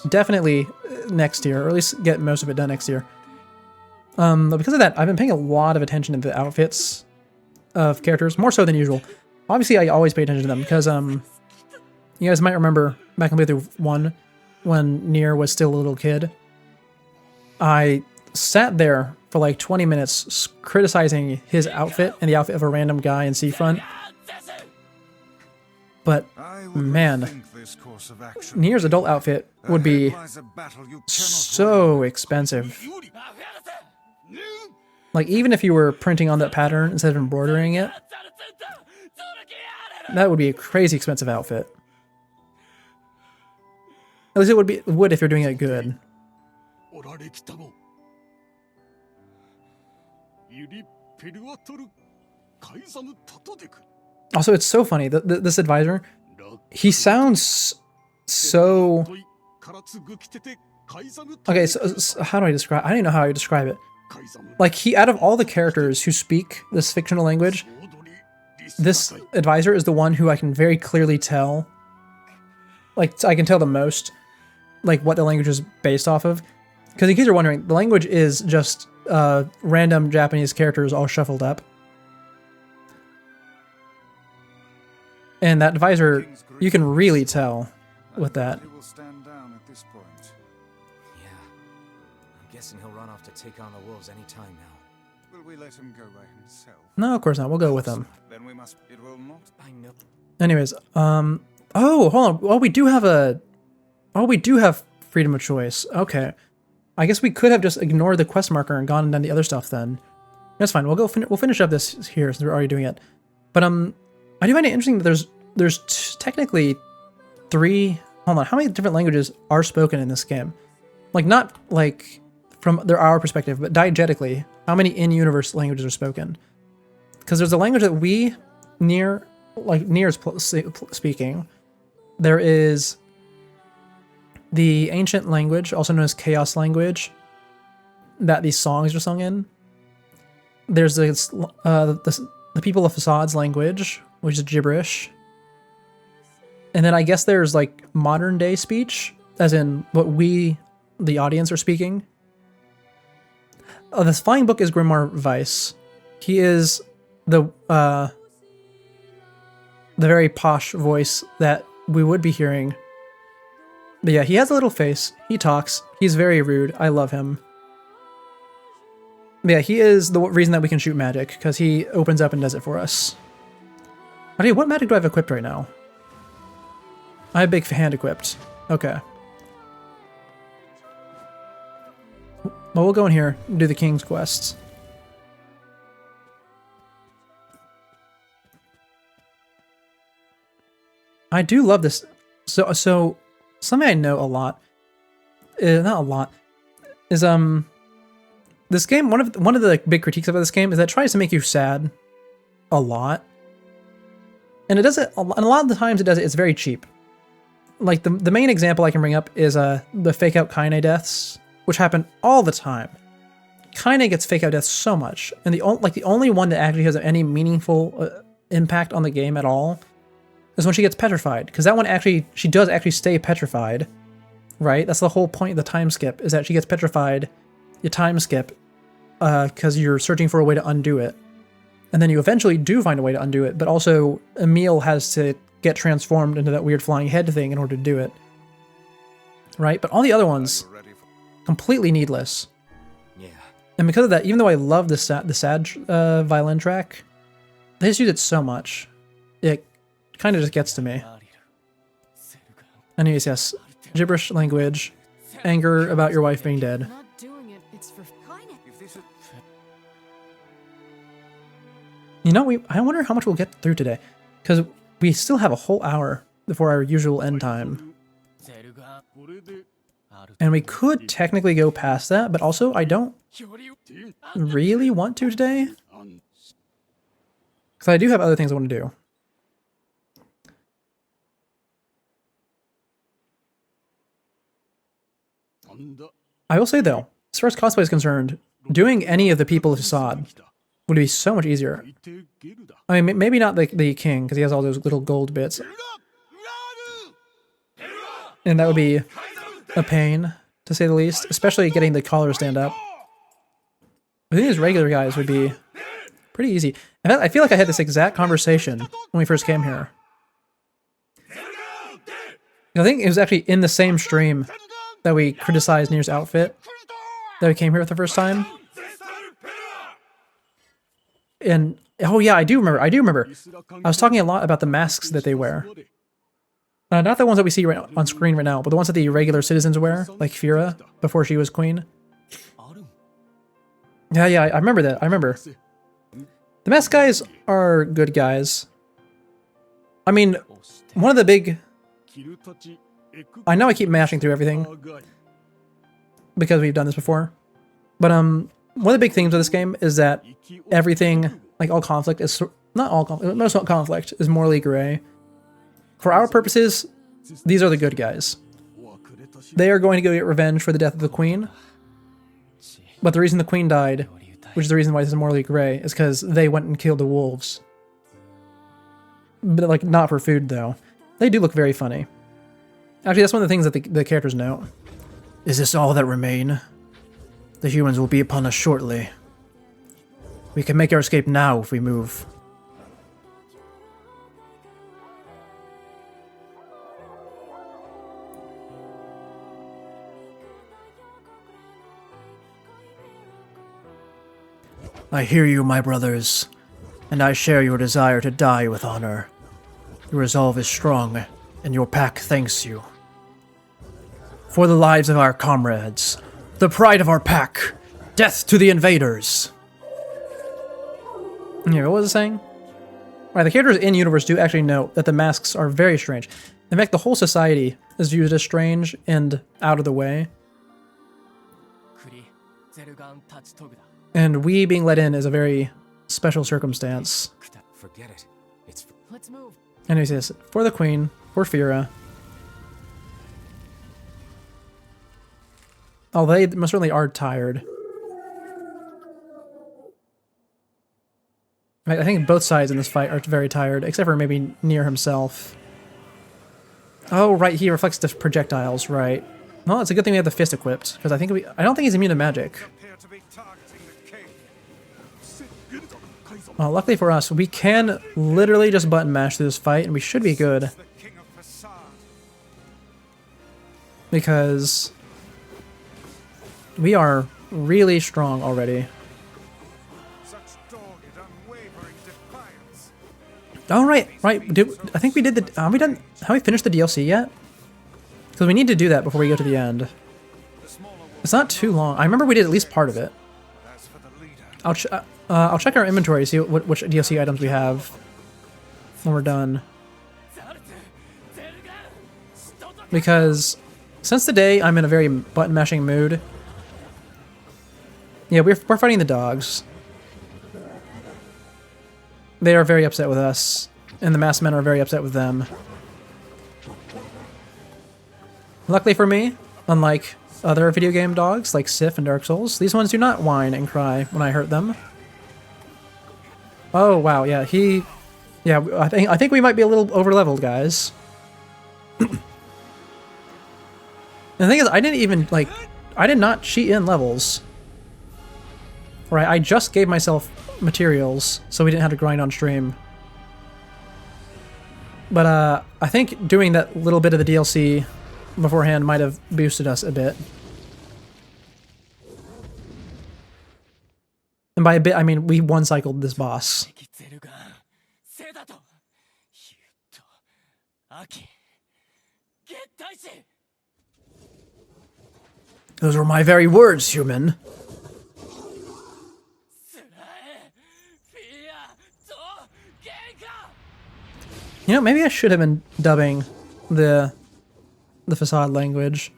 Definitely next year, or at least get most of it done next year. But because of that, I've been paying a lot of attention to the outfits of characters, more so than usual. Obviously, I always pay attention to them because, you guys might remember back in playthrough 1, when Nier was still a little kid, I sat there for like 20 minutes criticizing his outfit and the outfit of a random guy in Seafront. But, man, Nier's adult outfit would be so expensive. Like, even if you were printing on that pattern instead of embroidering it, that would be a crazy expensive outfit. At least it would if you're doing it good. Also, it's so funny, this advisor, he sounds so... Okay, so how do I describe... I don't even know how I describe it. Like, out of all the characters who speak this fictional language, this advisor is the one who I can very clearly tell. Like, I can tell the most, like, what the language is based off of. Because in case you're wondering, the language is just random Japanese characters all shuffled up. And that visor, you can really tell with that. He will stand down at this point. Yeah. I'm guessing he'll run off to take on the wolves any time now. Will we let him go by himself? No, of course not. We'll go with him. Then we must. It will not. I know. Anyways, oh, hold on. Oh, we do have freedom of choice. Okay. I guess we could have just ignored the quest marker and gone and done the other stuff then. That's fine. We'll finish up this here since we're already doing it. But I do find it interesting that there's technically 3. Hold on. How many different languages are spoken in this game? Like not like from our perspective, but diegetically, how many in-universe languages are spoken? Because there's a language that Nier is speaking. There is the ancient language, also known as chaos language, that these songs are sung in. There's the people of Facades language, which is gibberish. And then I guess there's like modern day speech, as in what we, the audience, are speaking. This flying book is Grimoire Weiss. He is the very posh voice that we would be hearing. But yeah, he has a little face. He talks. He's very rude. I love him. But yeah, he is the reason that we can shoot magic, because he opens up and does it for us. Okay, what magic do I have equipped right now? I have Big Hand equipped. Okay. Well, we'll go in here and do the King's quests. I do love this. So something I know a lot, not a lot, is this game. One of the big critiques of this game is that it tries to make you sad a lot, and it does it. And a lot of the times it does it. It's very cheap. Like the main example I can bring up is the fake out Kaine deaths, which happen all the time. Kaine gets fake out deaths so much, and the only one that actually has any meaningful impact on the game at all is when she gets petrified, because that one she does actually stay petrified, right? That's the whole point of the time skip, is that she gets petrified, you time skip, because you're searching for a way to undo it. And then you eventually do find a way to undo it, but also Emil has to get transformed into that weird flying head thing in order to do it. Right? But all the other ones, completely needless. Yeah. And because of that, even though I love the sad violin track, they just use it so much. It kind of just gets to me. Anyways, yes. Gibberish language. Anger about your wife being dead. Not doing it. It's for You know, I wonder how much we'll get through today, because we still have a whole hour before our usual end time. And we could technically go past that, but also I don't really want to today, because I do have other things I want to do. I will say though, as far as cosplay is concerned, doing any of the people of Assad would be so much easier. I mean, maybe not the king, because he has all those little gold bits. And that would be a pain, to say the least, especially getting the collar to stand up. I think these regular guys would be pretty easy. In fact, I feel like I had this exact conversation when we first came here. I think it was actually in the same stream that we criticized Nier's outfit that we came here with the first time. And oh yeah, I do remember. I was talking a lot about the masks that they wear. Not the ones that we see right on screen right now, but the ones that the regular citizens wear, like Fira, before she was queen. Yeah, I remember that. I remember. The mask guys are good guys. I mean, one of the big... I know I keep mashing through everything, because we've done this before. But one of the big themes of this game is that everything, like all conflict, is... Not all conflict, most conflict is morally gray. For our purposes, these are the good guys. They are going to go get revenge for the death of the queen. But the reason the queen died, which is the reason why this is morally gray, is because they went and killed the wolves. But like, not for food though. They do look very funny. Actually, that's one of the things that the characters note. Is this all that remain? The humans will be upon us shortly. We can make our escape now if we move. I hear you, my brothers, and I share your desire to die with honor. Your resolve is strong, and your pack thanks you. For the lives of our comrades, the pride of our pack, death to the invaders! Yeah, what was it saying? Right, the characters in universe do actually know that the masks are very strange. In fact, the whole society is viewed as strange and out of the way. And we being let in is a very special circumstance. Forget it. It's Let's move. Anyways, yes, for the queen, for Fira. Oh, they most certainly are tired. I think both sides in this fight are very tired, except for maybe Nier himself. Oh, right, he reflects the projectiles, right. Well, it's a good thing we have the fist equipped, because I don't think he's immune to magic. Appear to be targeting the king. Well, luckily for us, we can literally just button mash through this fight, and we should be good. The king of facade. Because we are really strong already. Such dogged, unwavering defiance. Oh, right. I think we did the... Have we finished the DLC yet? Because we need to do that before we go to the end. It's not too long. I remember we did at least part of it. As for the leader, I'll check our inventory to see which DLC items we have when we're done. Because since today I'm in a very button mashing mood. Yeah, we're fighting the dogs. They are very upset with us, and the masked men are very upset with them. Luckily for me, unlike other video game dogs like Sif and Dark Souls, these ones do not whine and cry when I hurt them. Oh wow, yeah, I think we might be a little over-leveled, guys. And the thing is, I did not cheat in levels. Right, I just gave myself materials, so we didn't have to grind on stream. But I think doing that little bit of the DLC beforehand might have boosted us a bit. And by a bit, I mean we one-cycled this boss. Those were my very words, human. You know, maybe I should have been dubbing the facade language.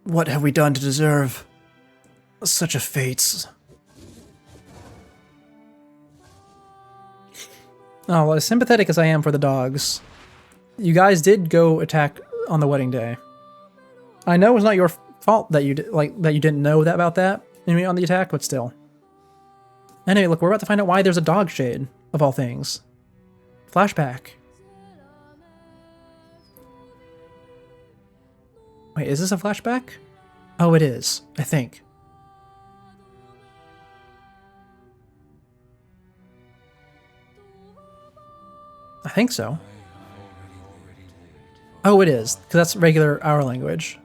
What have we done to deserve such a fate? Oh, well, as sympathetic as I am for the dogs, you guys did go attack on the wedding day. I know it's not your fault that you didn't know that about that on the attack, but still. Anyway, look, we're about to find out why there's a dog shade of all things. Flashback. Wait, is this a flashback? Oh, it is, I think. I think so. Oh, it is, because that's regular our language.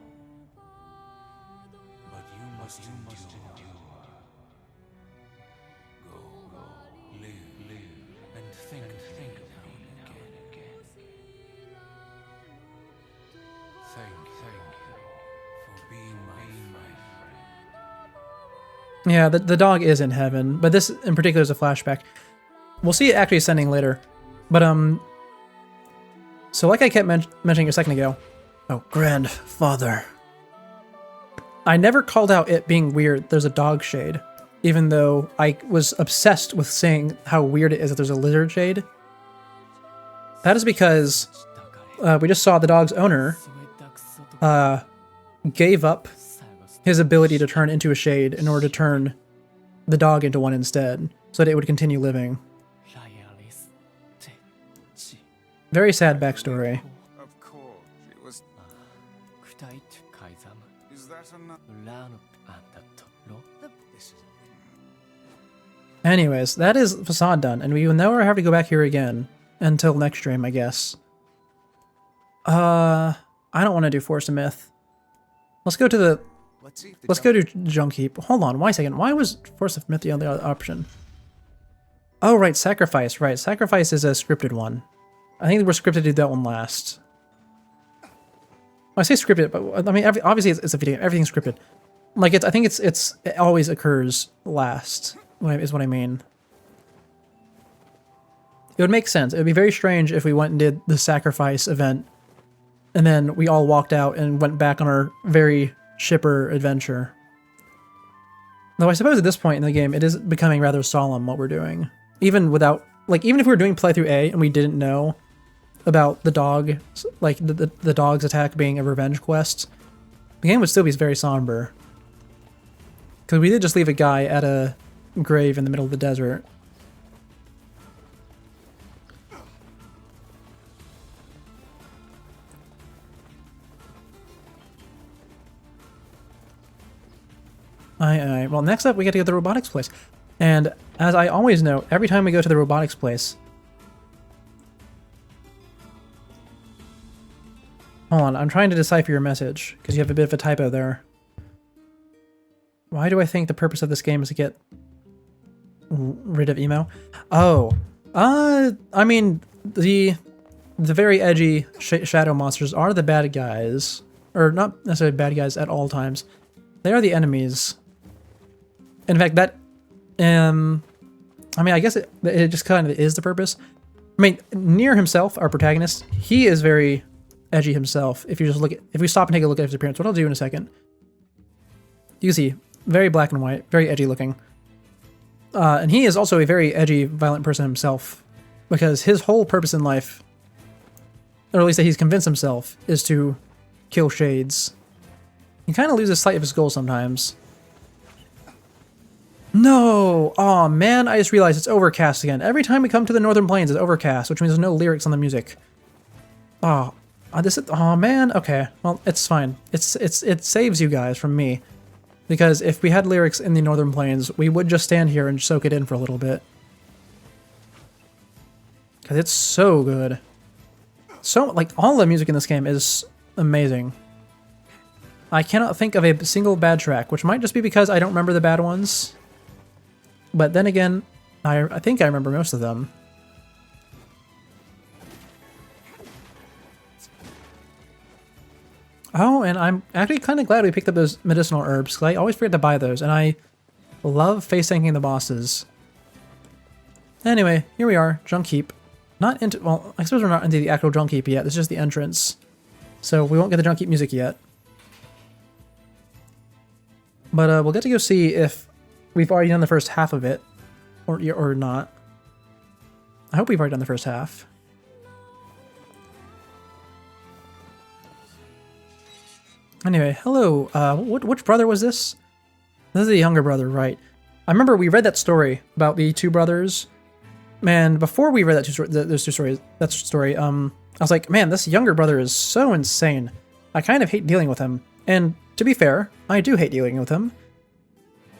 but you must endure. Go, live, and think now and again. Thank you for being my friend. Yeah, the dog is in heaven, but this in particular is a flashback. We'll see it actually ascending later. But, so like I kept mentioning a second ago. Oh, grandfather. I never called out it being weird there's a dog shade, even though I was obsessed with saying how weird it is that there's a lizard shade. That is because we just saw the dog's owner gave up his ability to turn into a shade in order to turn the dog into one instead, so that it would continue living. Very sad backstory. Of course, it was. Is that another. This is Anyways, that is facade done, and we will never have to go back here again until next stream, I guess. I don't want to do Force of Myth. Let's go to the. Let's see if the Let's go to Junk Heap. Hold on, wait a second. Why was Force of Myth the other option? Oh, right, Sacrifice. Right, Sacrifice is a scripted one. I think we're scripted to do that one last. I say scripted, but I mean, obviously it's a video. Everything's scripted. Like I think it always occurs last. Is what I mean. It would make sense. It would be very strange if we went and did the Sacrifice event, and then we all walked out and went back on our very shipper adventure. Though I suppose at this point in the game, it is becoming rather solemn what we're doing. Even without, like, even if we were doing playthrough A and we didn't know about the dog, like the dog's attack being a revenge quest, the game would still be very somber. Because we did just leave a guy at a grave in the middle of the desert. Well, next up we get to go to the robotics place. And as I always know, every time we go to the robotics place... Hold on, I'm trying to decipher your message, because you have a bit of a typo there. Why do I think the purpose of this game is to get rid of emo? Oh, I mean, the very edgy shadow monsters are the bad guys. Or not necessarily bad guys at all times. They are the enemies. In fact, that, I mean, I guess it just kind of is the purpose. I mean, Nier himself, our protagonist, he is very edgy himself. If you just look at, if we stop and take a look at his appearance, what I'll do in a second, you can see, very black and white, very edgy looking. And he is also a very edgy, violent person himself, because his whole purpose in life, or at least that he's convinced himself, is to kill shades. He kind of loses sight of his goal sometimes. No! Aw, man, I just realized it's overcast again. Every time we come to the Northern Plains, it's overcast, which means there's no lyrics on the music. Oh, oh man, okay. Well, it's fine. It saves you guys from me. Because if we had lyrics in the Northern Plains, we would just stand here and soak it in for a little bit. Because it's so good. So, like, all the music in this game is amazing. I cannot think of a single bad track, which might just be because I don't remember the bad ones. But then again, I think I remember most of them. Oh, and I'm actually kind of glad we picked up those medicinal herbs, because I always forget to buy those, and I love face-tanking the bosses. Anyway, here we are, Junk Heap. Not into, well, I suppose we're not into the actual Junk Heap yet, this is just the entrance. So we won't get the Junk Heap music yet. But we'll get to go see if we've already done the first half of it, or not. I hope we've already done the first half. Anyway, hello. Which brother was this? This is the younger brother, right? I remember we read that story about the two brothers. Man, before we read those two stories, I was like, man, this younger brother is so insane. I kind of hate dealing with him. And to be fair, I do hate dealing with him.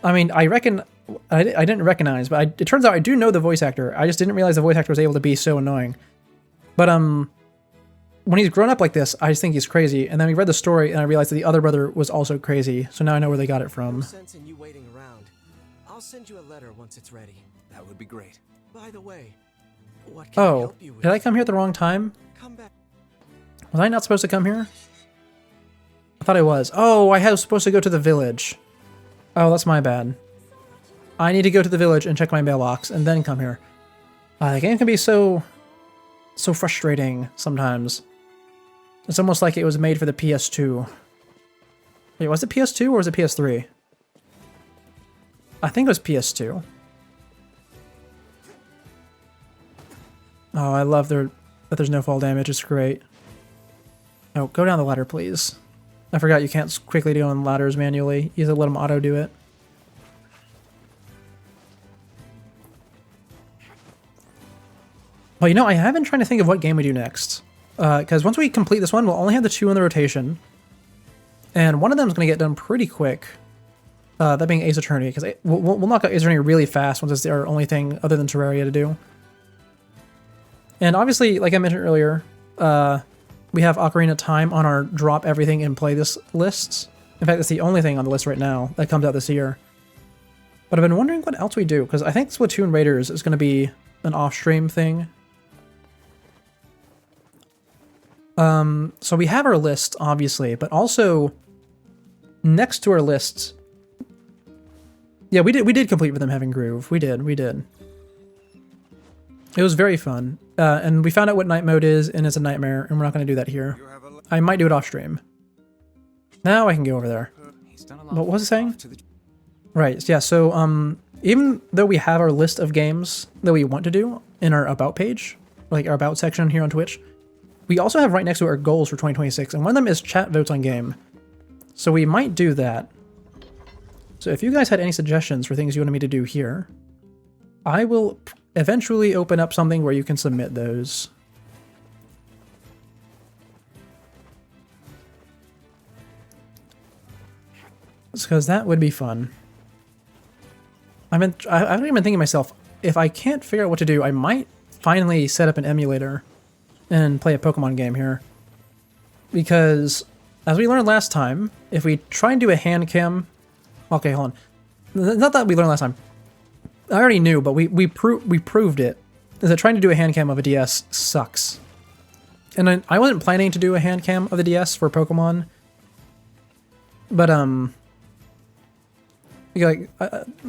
I mean, I didn't recognize, but it turns out I do know the voice actor. I just didn't realize the voice actor was able to be so annoying. But, when he's grown up like this, I just think he's crazy. And then we read the story, and I realized that the other brother was also crazy. So now I know where they got it from. No sense in you waiting around. I'll send you a letter once it's ready. That would be great. By the way, what can I Oh, help you with? did I come here at the wrong time? Come back. Was I not supposed to come here? I thought I was. Oh, I was supposed to go to the village. Oh, that's my bad. I need to go to the village and check my mailbox and then come here. The game can be so frustrating sometimes. It's almost like it was made for the PS2. Wait, was it PS2 or was it PS3? I think it was PS2. Oh, I love that there's no fall damage. It's great. Oh, go down the ladder, please. I forgot you can't quickly do on ladders manually. You have to let them auto do it. Well, you know, I have been trying to think of what game we do next. Because once we complete this one, we'll only have the two in the rotation. And one of them is going to get done pretty quick. That being Ace Attorney, because we'll knock out Ace Attorney really fast once it's our only thing other than Terraria to do. And obviously, like I mentioned earlier, we have Ocarina of Time on our drop everything and play this lists. In fact, it's the only thing on the list right now that comes out this year. But I've been wondering what else we do, because I think Splatoon Raiders is going to be an off-stream thing. So we have our list, obviously, but also next to our lists, yeah, we did complete with them having Groove. We did. It was very fun, and we found out what night mode is, and it's a nightmare, and we're not going to do that here. I might do it off stream. Now I can go over there. What was it saying? Right, yeah, so even though we have our list of games that we want to do in our About page, like our About section here on Twitch, we also have right next to it our goals for 2026, and one of them is chat votes on game. So we might do that. So if you guys had any suggestions for things you wanted me to do here, I will eventually open up something where you can submit those. Because that would be fun. I've been thinking to myself, if I can't figure out what to do, I might finally set up an emulator and play a Pokemon game here. Because, as we learned last time, if we try and do a hand cam... Okay, hold on. Not that we learned last time. I already knew, but we proved it. Is that trying to do a hand cam of a DS sucks. And I wasn't planning to do a hand cam of the DS for Pokemon. But, like,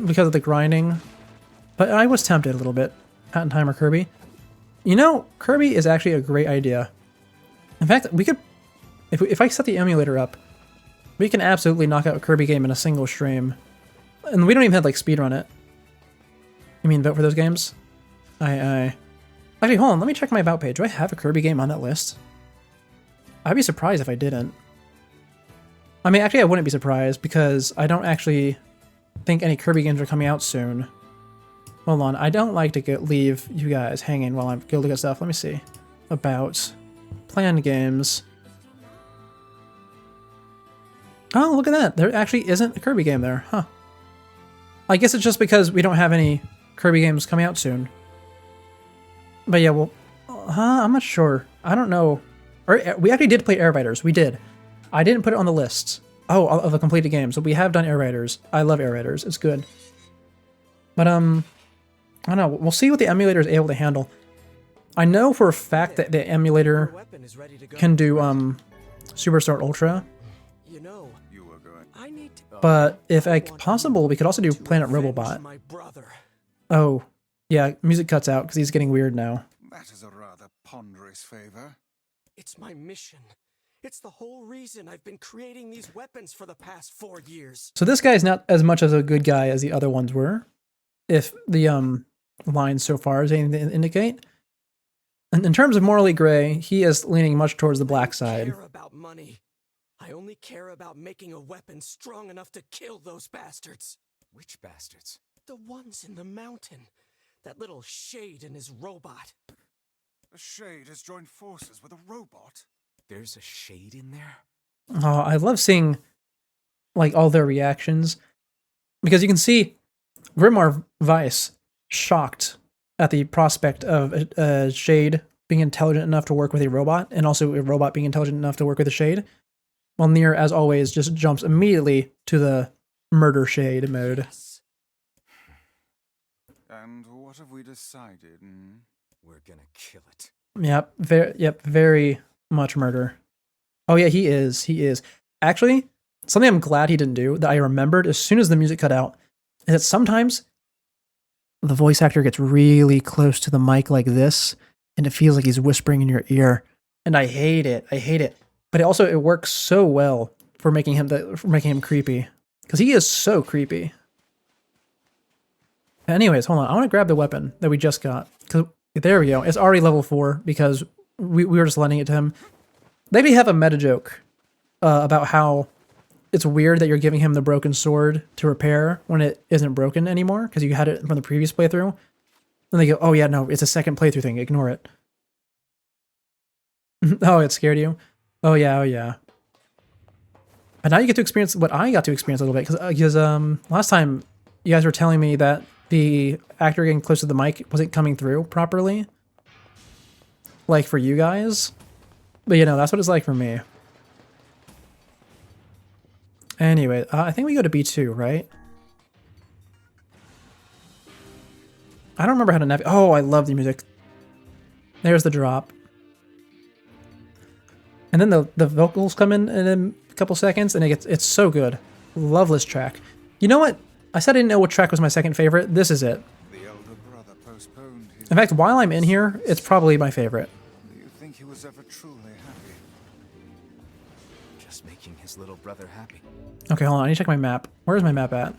because of the grinding. But I was tempted a little bit. Hat in Time or Kirby. You know, Kirby is actually a great idea. In fact, we could... If I set the emulator up, we can absolutely knock out a Kirby game in a single stream. And we don't even have, like, speedrun it. You mean vote for those games? Actually, hold on, let me check my About page. Do I have a Kirby game on that list? I'd be surprised if I didn't. I mean, actually, I wouldn't be surprised, because I don't actually think any Kirby games are coming out soon. Hold on, I don't like to leave you guys hanging while I go look at stuff. Let me see. About. Planned games. Oh, look at that. There actually isn't a Kirby game there. Huh. I guess it's just because we don't have any Kirby games coming out soon. But yeah, well, I'm not sure. I don't know. We actually did play Air Riders. We did. I didn't put it on the list. Oh, of the completed games. So we have done Air Riders. I love Air Riders. It's good. But, I don't know. We'll see what the emulator is able to handle. I know for a fact that the emulator can do, Superstar Ultra. You know, but if possible, we could also do Planet Robobot. Oh, yeah, music cuts out because he's getting weird now. That is a rather ponderous favor. It's my mission. It's the whole reason I've been creating these weapons for the past 4 years. So this guy's not as much as a good guy as the other ones were, if the lines so far is anything to indicate. And in terms of morally gray, he is leaning much towards the black side. I don't care about money. I only care about making a weapon strong enough to kill those bastards. Which bastards? The ones in the mountain. That little Shade and his robot. A Shade has joined forces with a robot. There's a Shade in there? Oh, I love seeing, like, all their reactions. Because you can see Grimoire Weiss shocked at the prospect of a Shade being intelligent enough to work with a robot, and also a robot being intelligent enough to work with a Shade. While Nier, as always, just jumps immediately to the murder Shade mode. Yes. And what have we decided? We're gonna kill it. Yep, very much murder. Oh yeah, he is. Actually, something I'm glad he didn't do, that I remembered as soon as the music cut out, is that sometimes the voice actor gets really close to the mic like this, and it feels like he's whispering in your ear. And I hate it. But it works so well for making him creepy. Because he is so creepy. Anyways, hold on. I want to grab the weapon that we just got. Because there we go. It's already level 4 because we were just lending it to him. They actually have a meta joke about how it's weird that you're giving him the broken sword to repair when it isn't broken anymore because you had it from the previous playthrough. Then they go, oh yeah, no, it's a second playthrough thing. Ignore it. Oh, it scared you? Oh yeah. But now you get to experience what I got to experience a little bit, because last time you guys were telling me that the actor getting close to the mic wasn't coming through properly, like for you guys. But you know, that's what it's like for me. Anyway, I think we go to B2, right? I don't remember how to navigate. Oh, I love the music. There's the drop. And then the vocals come in a couple seconds, and it's so good. Love this track. You know what? I said I didn't know what track was my second favorite. This is it. The elder brother postponed his... In fact, while I'm in here, it's probably my favorite. Do you think he was ever truly happy? Just making his little brother happy. Okay, hold on. I need to check my map. Where's my map at?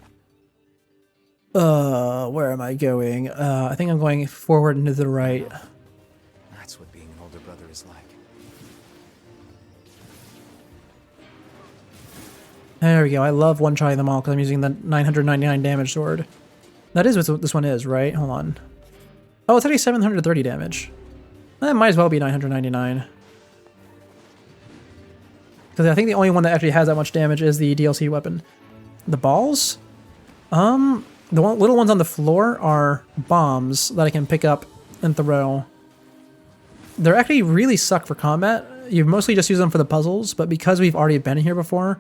Where am I going? I think I'm going forward and to the right. That's what being an older brother is like. There we go. I love one-shotting them all because I'm using the 999 damage sword. That is what this one is, right? Hold on. Oh, it's actually 730 damage. That might as well be 999. Because I think the only one that actually has that much damage is the DLC weapon. The balls? The little ones on the floor are bombs that I can pick up and throw. They're actually really suck for combat. You mostly just use them for the puzzles, but because we've already been here before,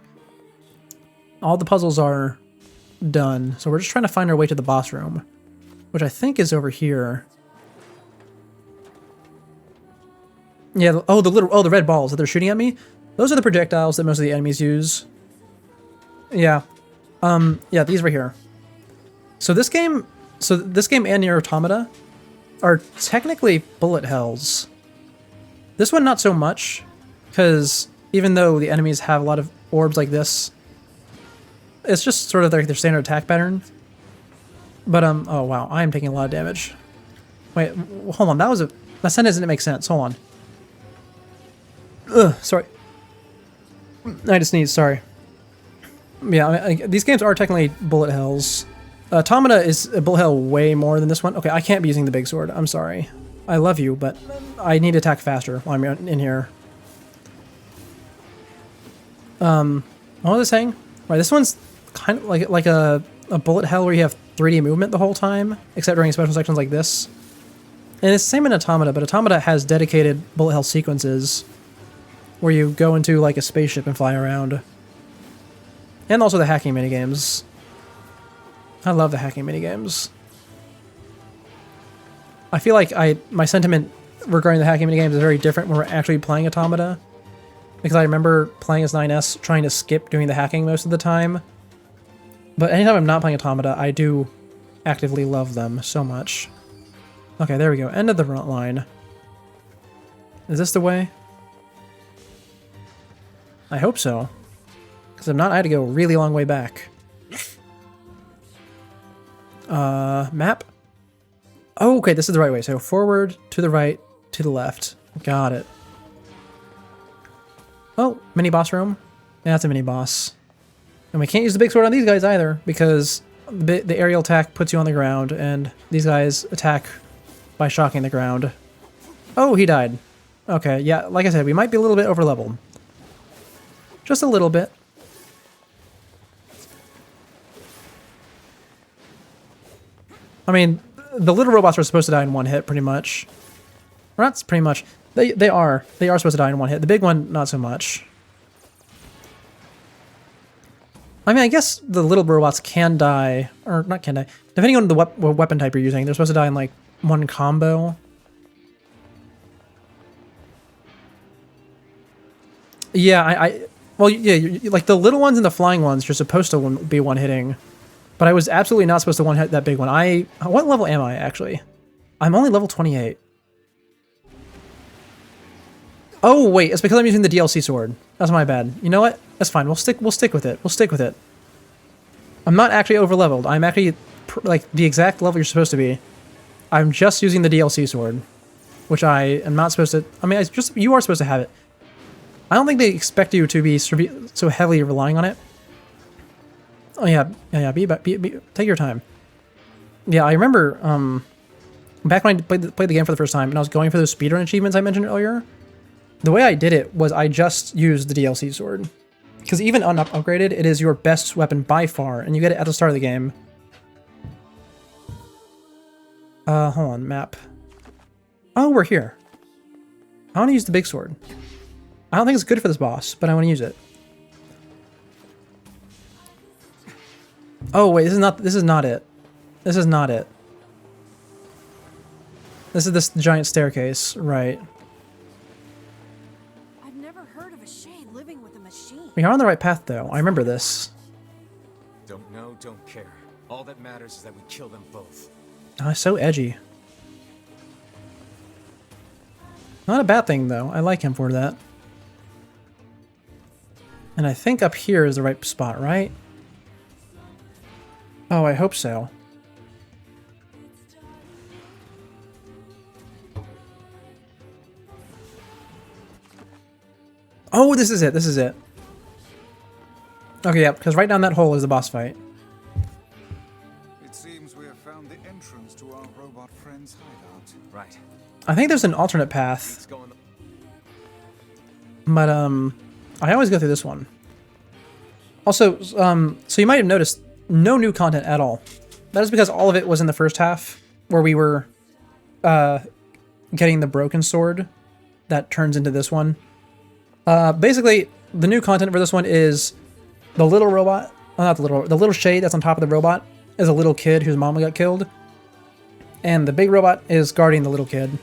all the puzzles are done. So we're just trying to find our way to the boss room, which I think is over here. Yeah, the red balls that they're shooting at me. Those are the projectiles that most of the enemies use. Yeah. Yeah, these right here. So this game and Nier Automata are technically bullet hells. This one not so much, because even though the enemies have a lot of orbs like this, it's just sort of like their standard attack pattern. But oh wow, I am taking a lot of damage. Wait, hold on, that sentence didn't make sense. Hold on. Ugh, sorry. I just sneezed, sorry. Yeah, these games are technically bullet hells. Automata is a bullet hell way more than this one. Okay, I can't be using the big sword. I'm sorry. I love you, but I need to attack faster while I'm in here. What was I saying? Right, this one's kind of like a bullet hell where you have 3D movement the whole time, except during special sections like this. And it's the same in Automata, but Automata has dedicated bullet hell sequences where you go into like a spaceship and fly around. And also the hacking minigames. I love the hacking minigames. I feel like my sentiment regarding the hacking minigames is very different when we're actually playing Automata. Because I remember playing as 9S trying to skip doing the hacking most of the time. But anytime I'm not playing Automata, I do actively love them so much. Okay, there we go. End of the line. Is this the way? I hope so. Because if not, I had to go a really long way back. Map? Oh, okay, this is the right way. So forward, to the right, to the left. Got it. Oh, mini boss room. Yeah, that's a mini boss. And we can't use the big sword on these guys either, because the aerial attack puts you on the ground, and these guys attack by shocking the ground. Oh, he died. Okay, yeah, like I said, we might be a little bit over leveled. Just a little bit. I mean, the little robots are supposed to die in one hit, pretty much. Or not pretty much. They are supposed to die in one hit. The big one, not so much. I mean, I guess the little robots can die, or not can die, depending on the what weapon type you're using. They're supposed to die in like one combo. Yeah, well, yeah, like the little ones and the flying ones, you're supposed to be one-hitting. But I was absolutely not supposed to one-hit that big one. What level am I, actually? I'm only level 28. Oh, wait, it's because I'm using the DLC sword. That's my bad. You know what? That's fine. We'll stick with it. We'll stick with it. I'm not actually over-leveled. I'm actually, like, the exact level you're supposed to be. I'm just using the DLC sword, which I am not supposed to... I mean, you are supposed to have it. I don't think they expect you to be so heavily relying on it. Oh yeah. Take your time. Yeah, I remember back when I played the game for the first time and I was going for those speedrun achievements I mentioned earlier. The way I did it was I just used the DLC sword, Because even upgraded, it is your best weapon by far, and you get it at the start of the game. Hold on, map. Oh, we're here. I want to use the big sword. I don't think it's good for this boss, but I want to use it. Oh wait, this is not it. This is not it. This is this giant staircase, right? I've never heard of a shade living with a machine. We are on the right path though. I remember this. Don't know, don't care. All that matters is that we kill them both. Oh, so edgy. Not a bad thing though. I like him for that. And I think up here is the right spot, right? Oh, I hope so. Oh, this is it. This is it. Okay, yeah, because right down that hole is the boss fight. It seems we have found the entrance to our robot friend's hideout. Right. I think there's an alternate path, Let's go in the... but I always go through this one. Also, so you might have noticed no new content at all. That is because all of it was in the first half, where we were getting the broken sword that turns into this one. Basically, the new content for this one is the little robot, well, not the little shade that's on top of the robot is a little kid whose mama got killed. And the big robot is guarding the little kid.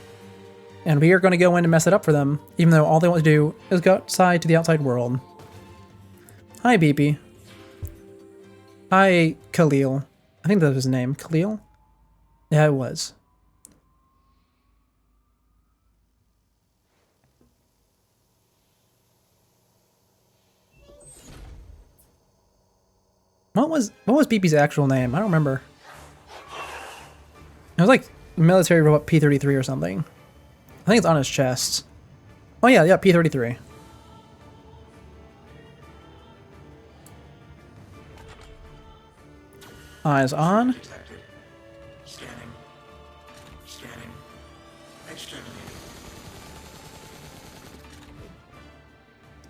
And we are going to go in and mess it up for them, even though all they want to do is go outside to the outside world. Hi, Beepy. Hi, Khalil. I think that was his name. Khalil? Yeah, it was. What was Beepy's actual name? I don't remember. It was like military robot P-33 or something. I think it's on his chest. Oh yeah, P-33. Eyes on.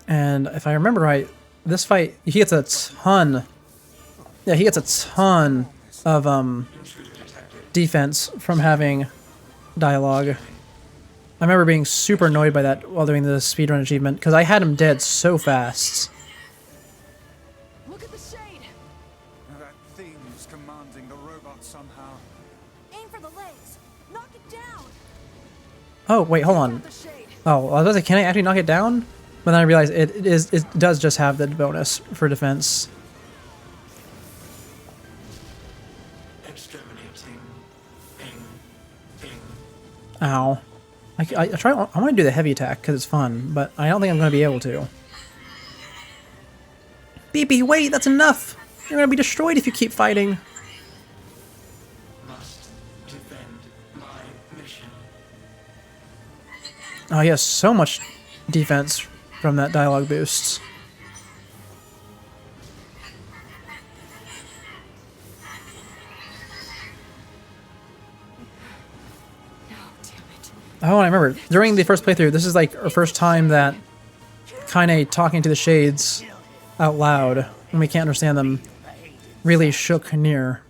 And if I remember right, this fight, he gets a ton. Yeah, he gets a ton of defense from having dialogue. I remember being super annoyed by that while doing the speedrun achievement, because I had him dead so fast. Look at the shade. That thing's commanding the robot somehow. Aim for the legs. Knock it down. Oh, wait, hold on. The shade. Oh, I was about to say, can I actually knock it down? But then I realized it does just have the bonus for defense. Ow. I want to do the heavy attack because it's fun, but I don't think I'm going to be able to. Beepy, wait, that's enough! You're going to be destroyed if you keep fighting. Must defend my mission. Oh, he has so much defense from that dialogue boost. Oh, I remember. During the first playthrough, this is like our first time that Kaine talking to the shades out loud, when we can't understand them, really shook Nier.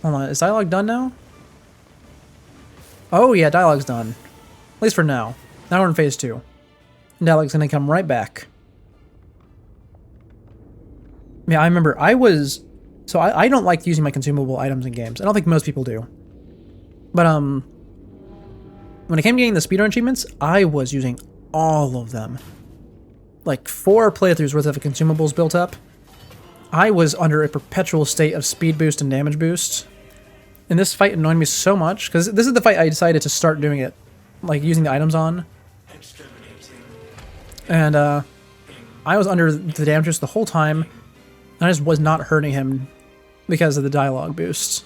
Hold on, is dialogue done now? Oh yeah, dialogue's done. At least for now. Now we're in phase 2. And dialogue's gonna come right back. Yeah, I remember, So I don't like using my consumable items in games. I don't think most people do. But when it came to getting the speedrun achievements, I was using all of them. Like 4 playthroughs worth of consumables built up. I was under a perpetual state of speed boost and damage boost. And this fight annoyed me so much, because this is the fight I decided to start doing it. Like using the items on. And I was under the damage boost the whole time. And I just was not hurting him because of the dialogue boost.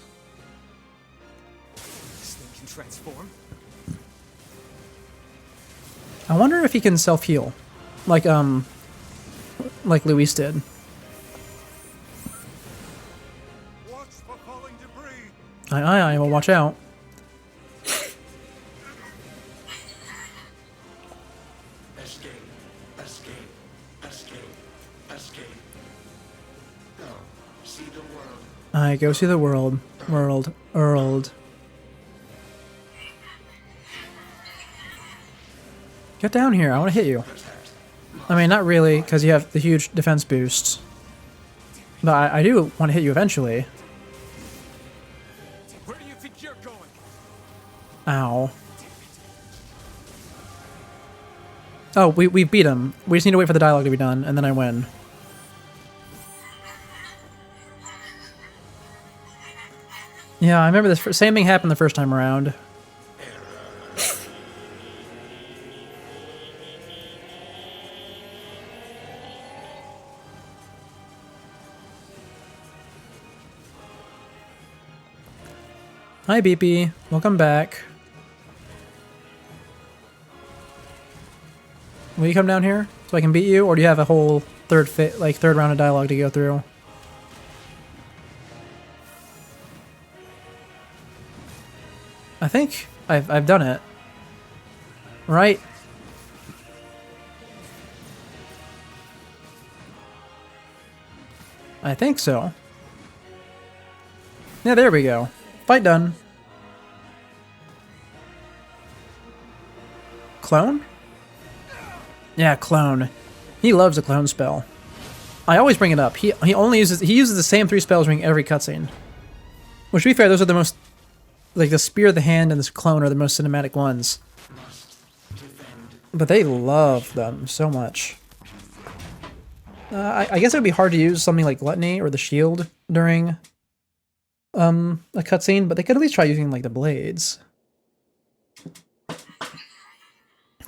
This thing can transform? I wonder if he can self-heal. Like Luis did. Watch for falling debris. Aye, well watch out. Escape. I go see the world. World. Get down here, I want to hit you. I mean, not really, because you have the huge defense boost. But I do want to hit you eventually. Where do you think you're going? Ow. Oh, we beat him. We just need to wait for the dialogue to be done, and then I win. Yeah, I remember this. Same thing happened the first time around. Hi, Beepy. Welcome back. Will you come down here so I can beat you, or do you have a whole third round of dialogue to go through? I think I've done it. Right? I think so. Yeah, there we go. Fight done. Clone? Yeah, clone. He loves a clone spell. I always bring it up. He uses the same 3 spells during every cutscene. Which, to be fair, those are the most, like, the Spear of the Hand and this clone are the most cinematic ones. But they love them so much. I guess it would be hard to use something like Gluttony or the Shield during a cutscene, but they could at least try using, like, the blades.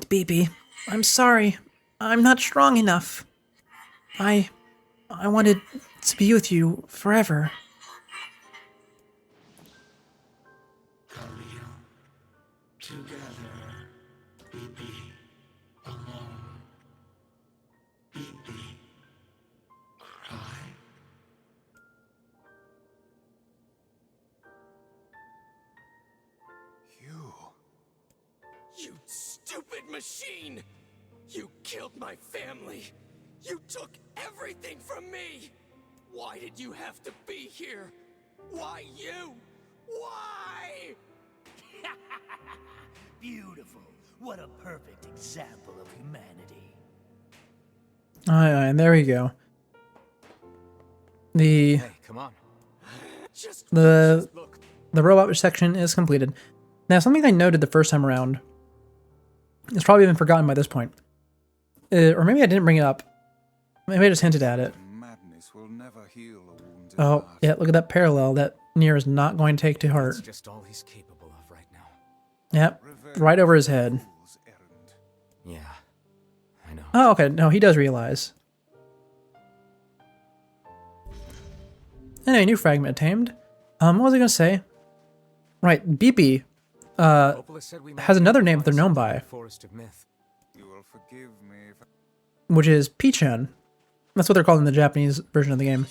Beepy, I'm sorry. I'm not strong enough. I wanted to be with you forever. Together, Beepy, alone, Beepy, cry. You stupid machine! You killed my family! You took everything from me! Why did you have to be here? Why you? Why? Beautiful. What a perfect example of humanity. Aye, and there we go. Hey, come on. The robot section is completed. Now, something I noted the first time around, it's probably been forgotten by this point. Or maybe I didn't bring it up. Maybe I just hinted at it. Madness will never heal a wounded Oh, heart. yeah, look at that parallel that Nier is not going to take to heart. That's just all he's capable of right now. Yep, right over his head. Yeah, I know. Oh, okay, no, he does realize. Anyway, new fragment tamed. What was I gonna say? Right, Beepy has another name that they're known by, Forest of Myth. You will forgive me if which is Pichan. That's what they're called in the Japanese version of the game.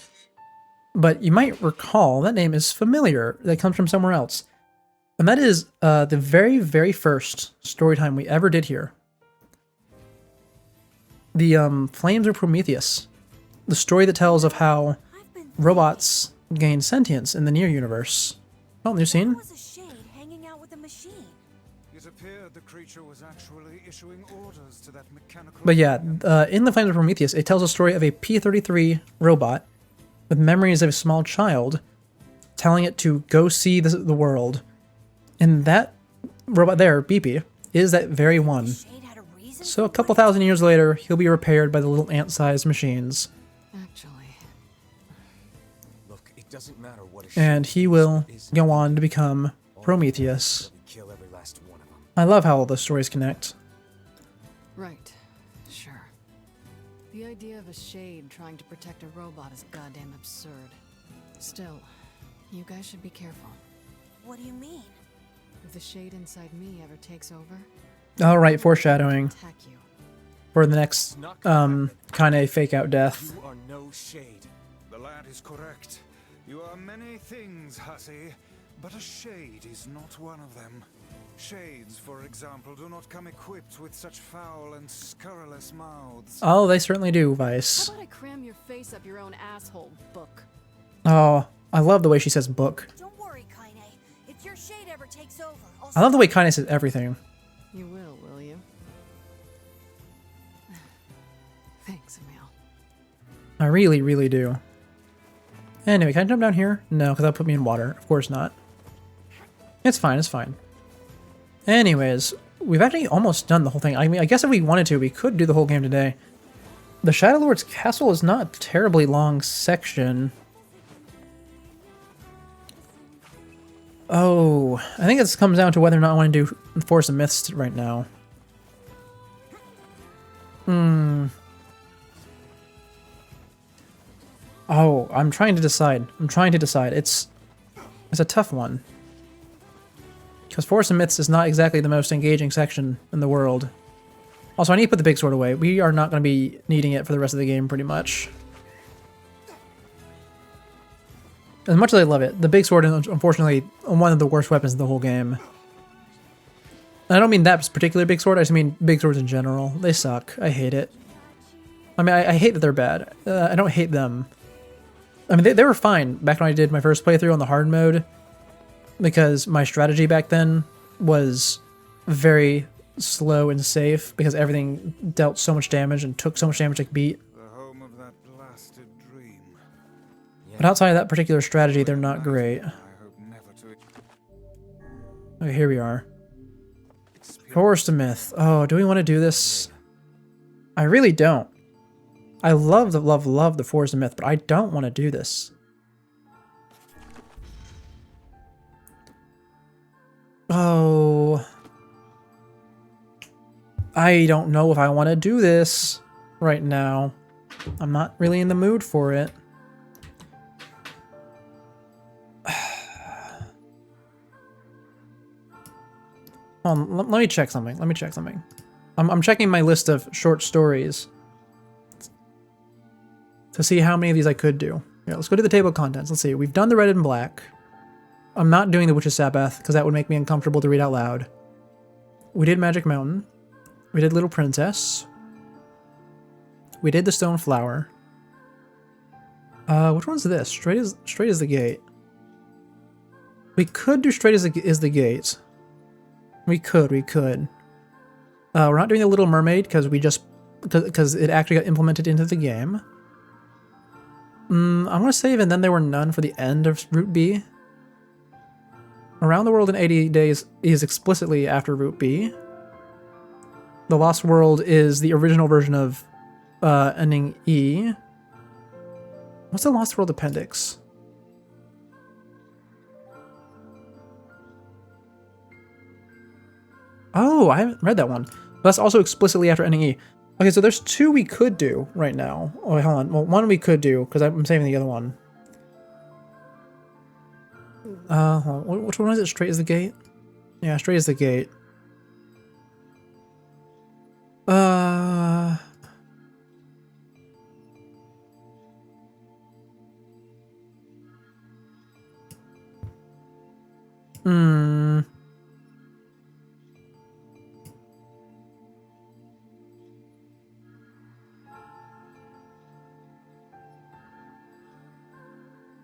But you might recall that name is familiar. That comes from somewhere else. And that is the very, very first story time we ever did here. The Flames of Prometheus. The story that tells of how robots gain sentience in the Nier universe. Oh, new scene? Was a shade hanging out with a machine. it appeared the creature was actually issuing orders to that mechanical. But yeah, in the Flames of Prometheus, it tells a story of a P-33 robot with memories of a small child telling it to go see the world. And that robot there, Beepy, is that very one. Shade had a reason. So a couple thousand years later, he'll be repaired by the little ant-sized machines. Actually, Look, it doesn't matter what a And shade he is will or isn't. go on to become All we Prometheus. do is kill every last one of them. I love how all the stories connect. right. Sure. The idea of a shade trying to protect a robot is goddamn absurd. Still, you guys should be careful. What do you mean? If the shade inside me ever takes over, Alright, foreshadowing attack you. for the next, kind of fake-out death. You are no shade. The lad is correct. You are many things, hussy, but a shade is not one of them. Shades, for example, do not come equipped with such foul and scurrilous mouths. Oh, they certainly do, How Vice. about I cram your face up your own asshole, book? Oh, I love the way she says book. Don't worry, Kaine. If your shade ever takes over, I'll I love the way Kaine says everything. You will you? Thanks, Emil. I really, really do. Anyway, can I jump down here? No, because that'll put me in water. Of course not. It's fine, it's fine. Anyways, we've actually almost done the whole thing. I mean, I guess if we wanted to, we could do the whole game today. The Shadow Lord's Castle is not a terribly long section. Oh, I think this comes down to whether or not I want to do Forest of Myths right now. Oh, I'm trying to decide. It's a tough one. Because Forest of Myths is not exactly the most engaging section in the world. Also, I need to put the big sword away. We are not going to be needing it for the rest of the game, pretty much. As much as I love it, the big sword is unfortunately one of the worst weapons in the whole game. And I don't mean that particular big sword, I just mean big swords in general. They suck. I hate it. I mean, I hate that they're bad. I don't hate them. I mean, they were fine back when I did my first playthrough on the hard mode, because my strategy back then was very slow and safe, because everything dealt so much damage and took so much damage to beat. The home of that blasted dream. But outside of that particular strategy, they're not great. I hope never to Okay, here we are. Forest of Myth. Oh, do we want to do this? I really don't. I love the Forest of Myth, but I don't want to do this. Oh. I don't know if I want to do this right now. I'm not really in the mood for it. Let me check something. I'm checking my list of short stories to see how many of these I could do. Yeah, let's go to the table of contents. Let's see. We've done the Red and Black. I'm not doing the Witch's Sabbath because that would make me uncomfortable to read out loud. We did Magic Mountain. We did Little Princess. We did the Stone Flower. Which one's this? Straight as the Gate. We could do Straight as the Gate. We could. We're not doing the Little Mermaid because it actually got implemented into the game. I'm gonna save and then there were none for the end of Route B. Around the World in 80 Days is explicitly after Route B. The Lost World is the original version of ending E. What's the Lost World appendix? Oh, I haven't read that one. That's also explicitly after ending E. Okay, so there's two we could do right now. Oh, wait, hold on. Well, one we could do, because I'm saving the other one. Hold on. Which one is it? Straight as the Gate? Yeah, Straight as the Gate.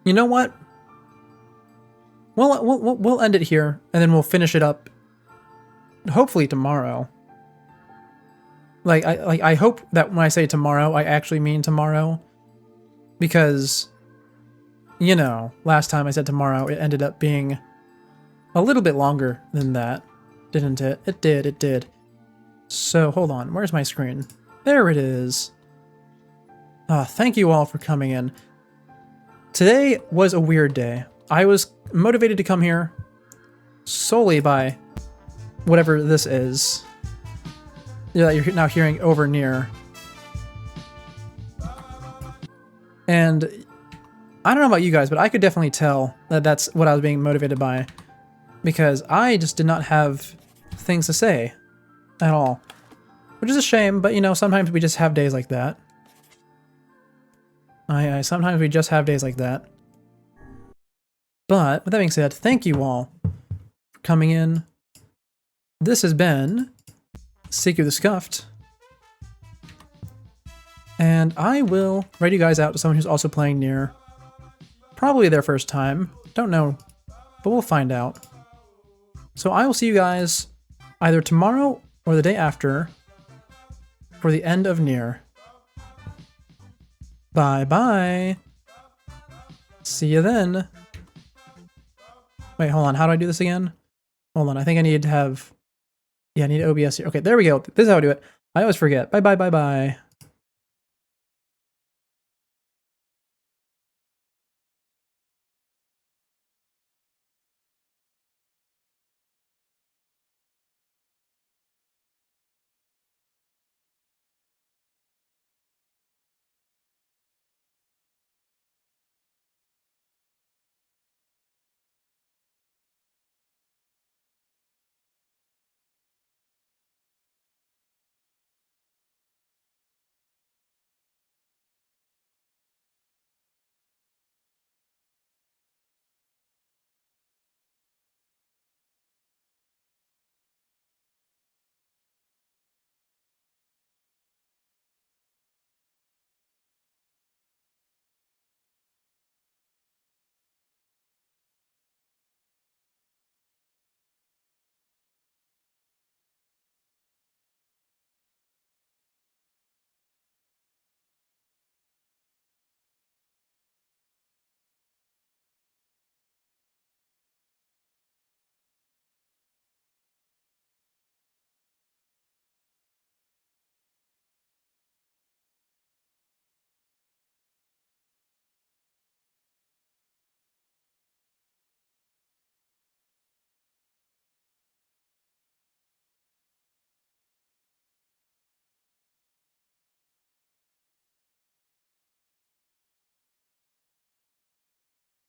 You know what? We'll end it here, and then we'll finish it up. Hopefully tomorrow. I hope that when I say tomorrow, I actually mean tomorrow, because, you know, last time I said tomorrow, it ended up being a little bit longer than that, didn't it? It did. So hold on, where's my screen? There it is. Thank you all for coming in. Today was a weird day. I was motivated to come here solely by whatever this is. Yeah, you're now hearing over Nier. And I don't know about you guys, but I could definitely tell that that's what I was being motivated by, because I just did not have things to say at all. Which is a shame, but you know, sometimes we just have days like that. Sometimes we just have days like that. But, with that being said, thank you all for coming in. This has been Seeker the Scuffed. And I will write you guys out to someone who's also playing Nier. Probably their first time. Don't know, but we'll find out. So I will see you guys either tomorrow or the day after for the end of Nier. Bye-bye. See you then. Wait, hold on. How do I do this again? Hold on. I think I need to have... Yeah, I need OBS here. Okay, there we go. This is how I do it. I always forget. Bye-bye, bye-bye.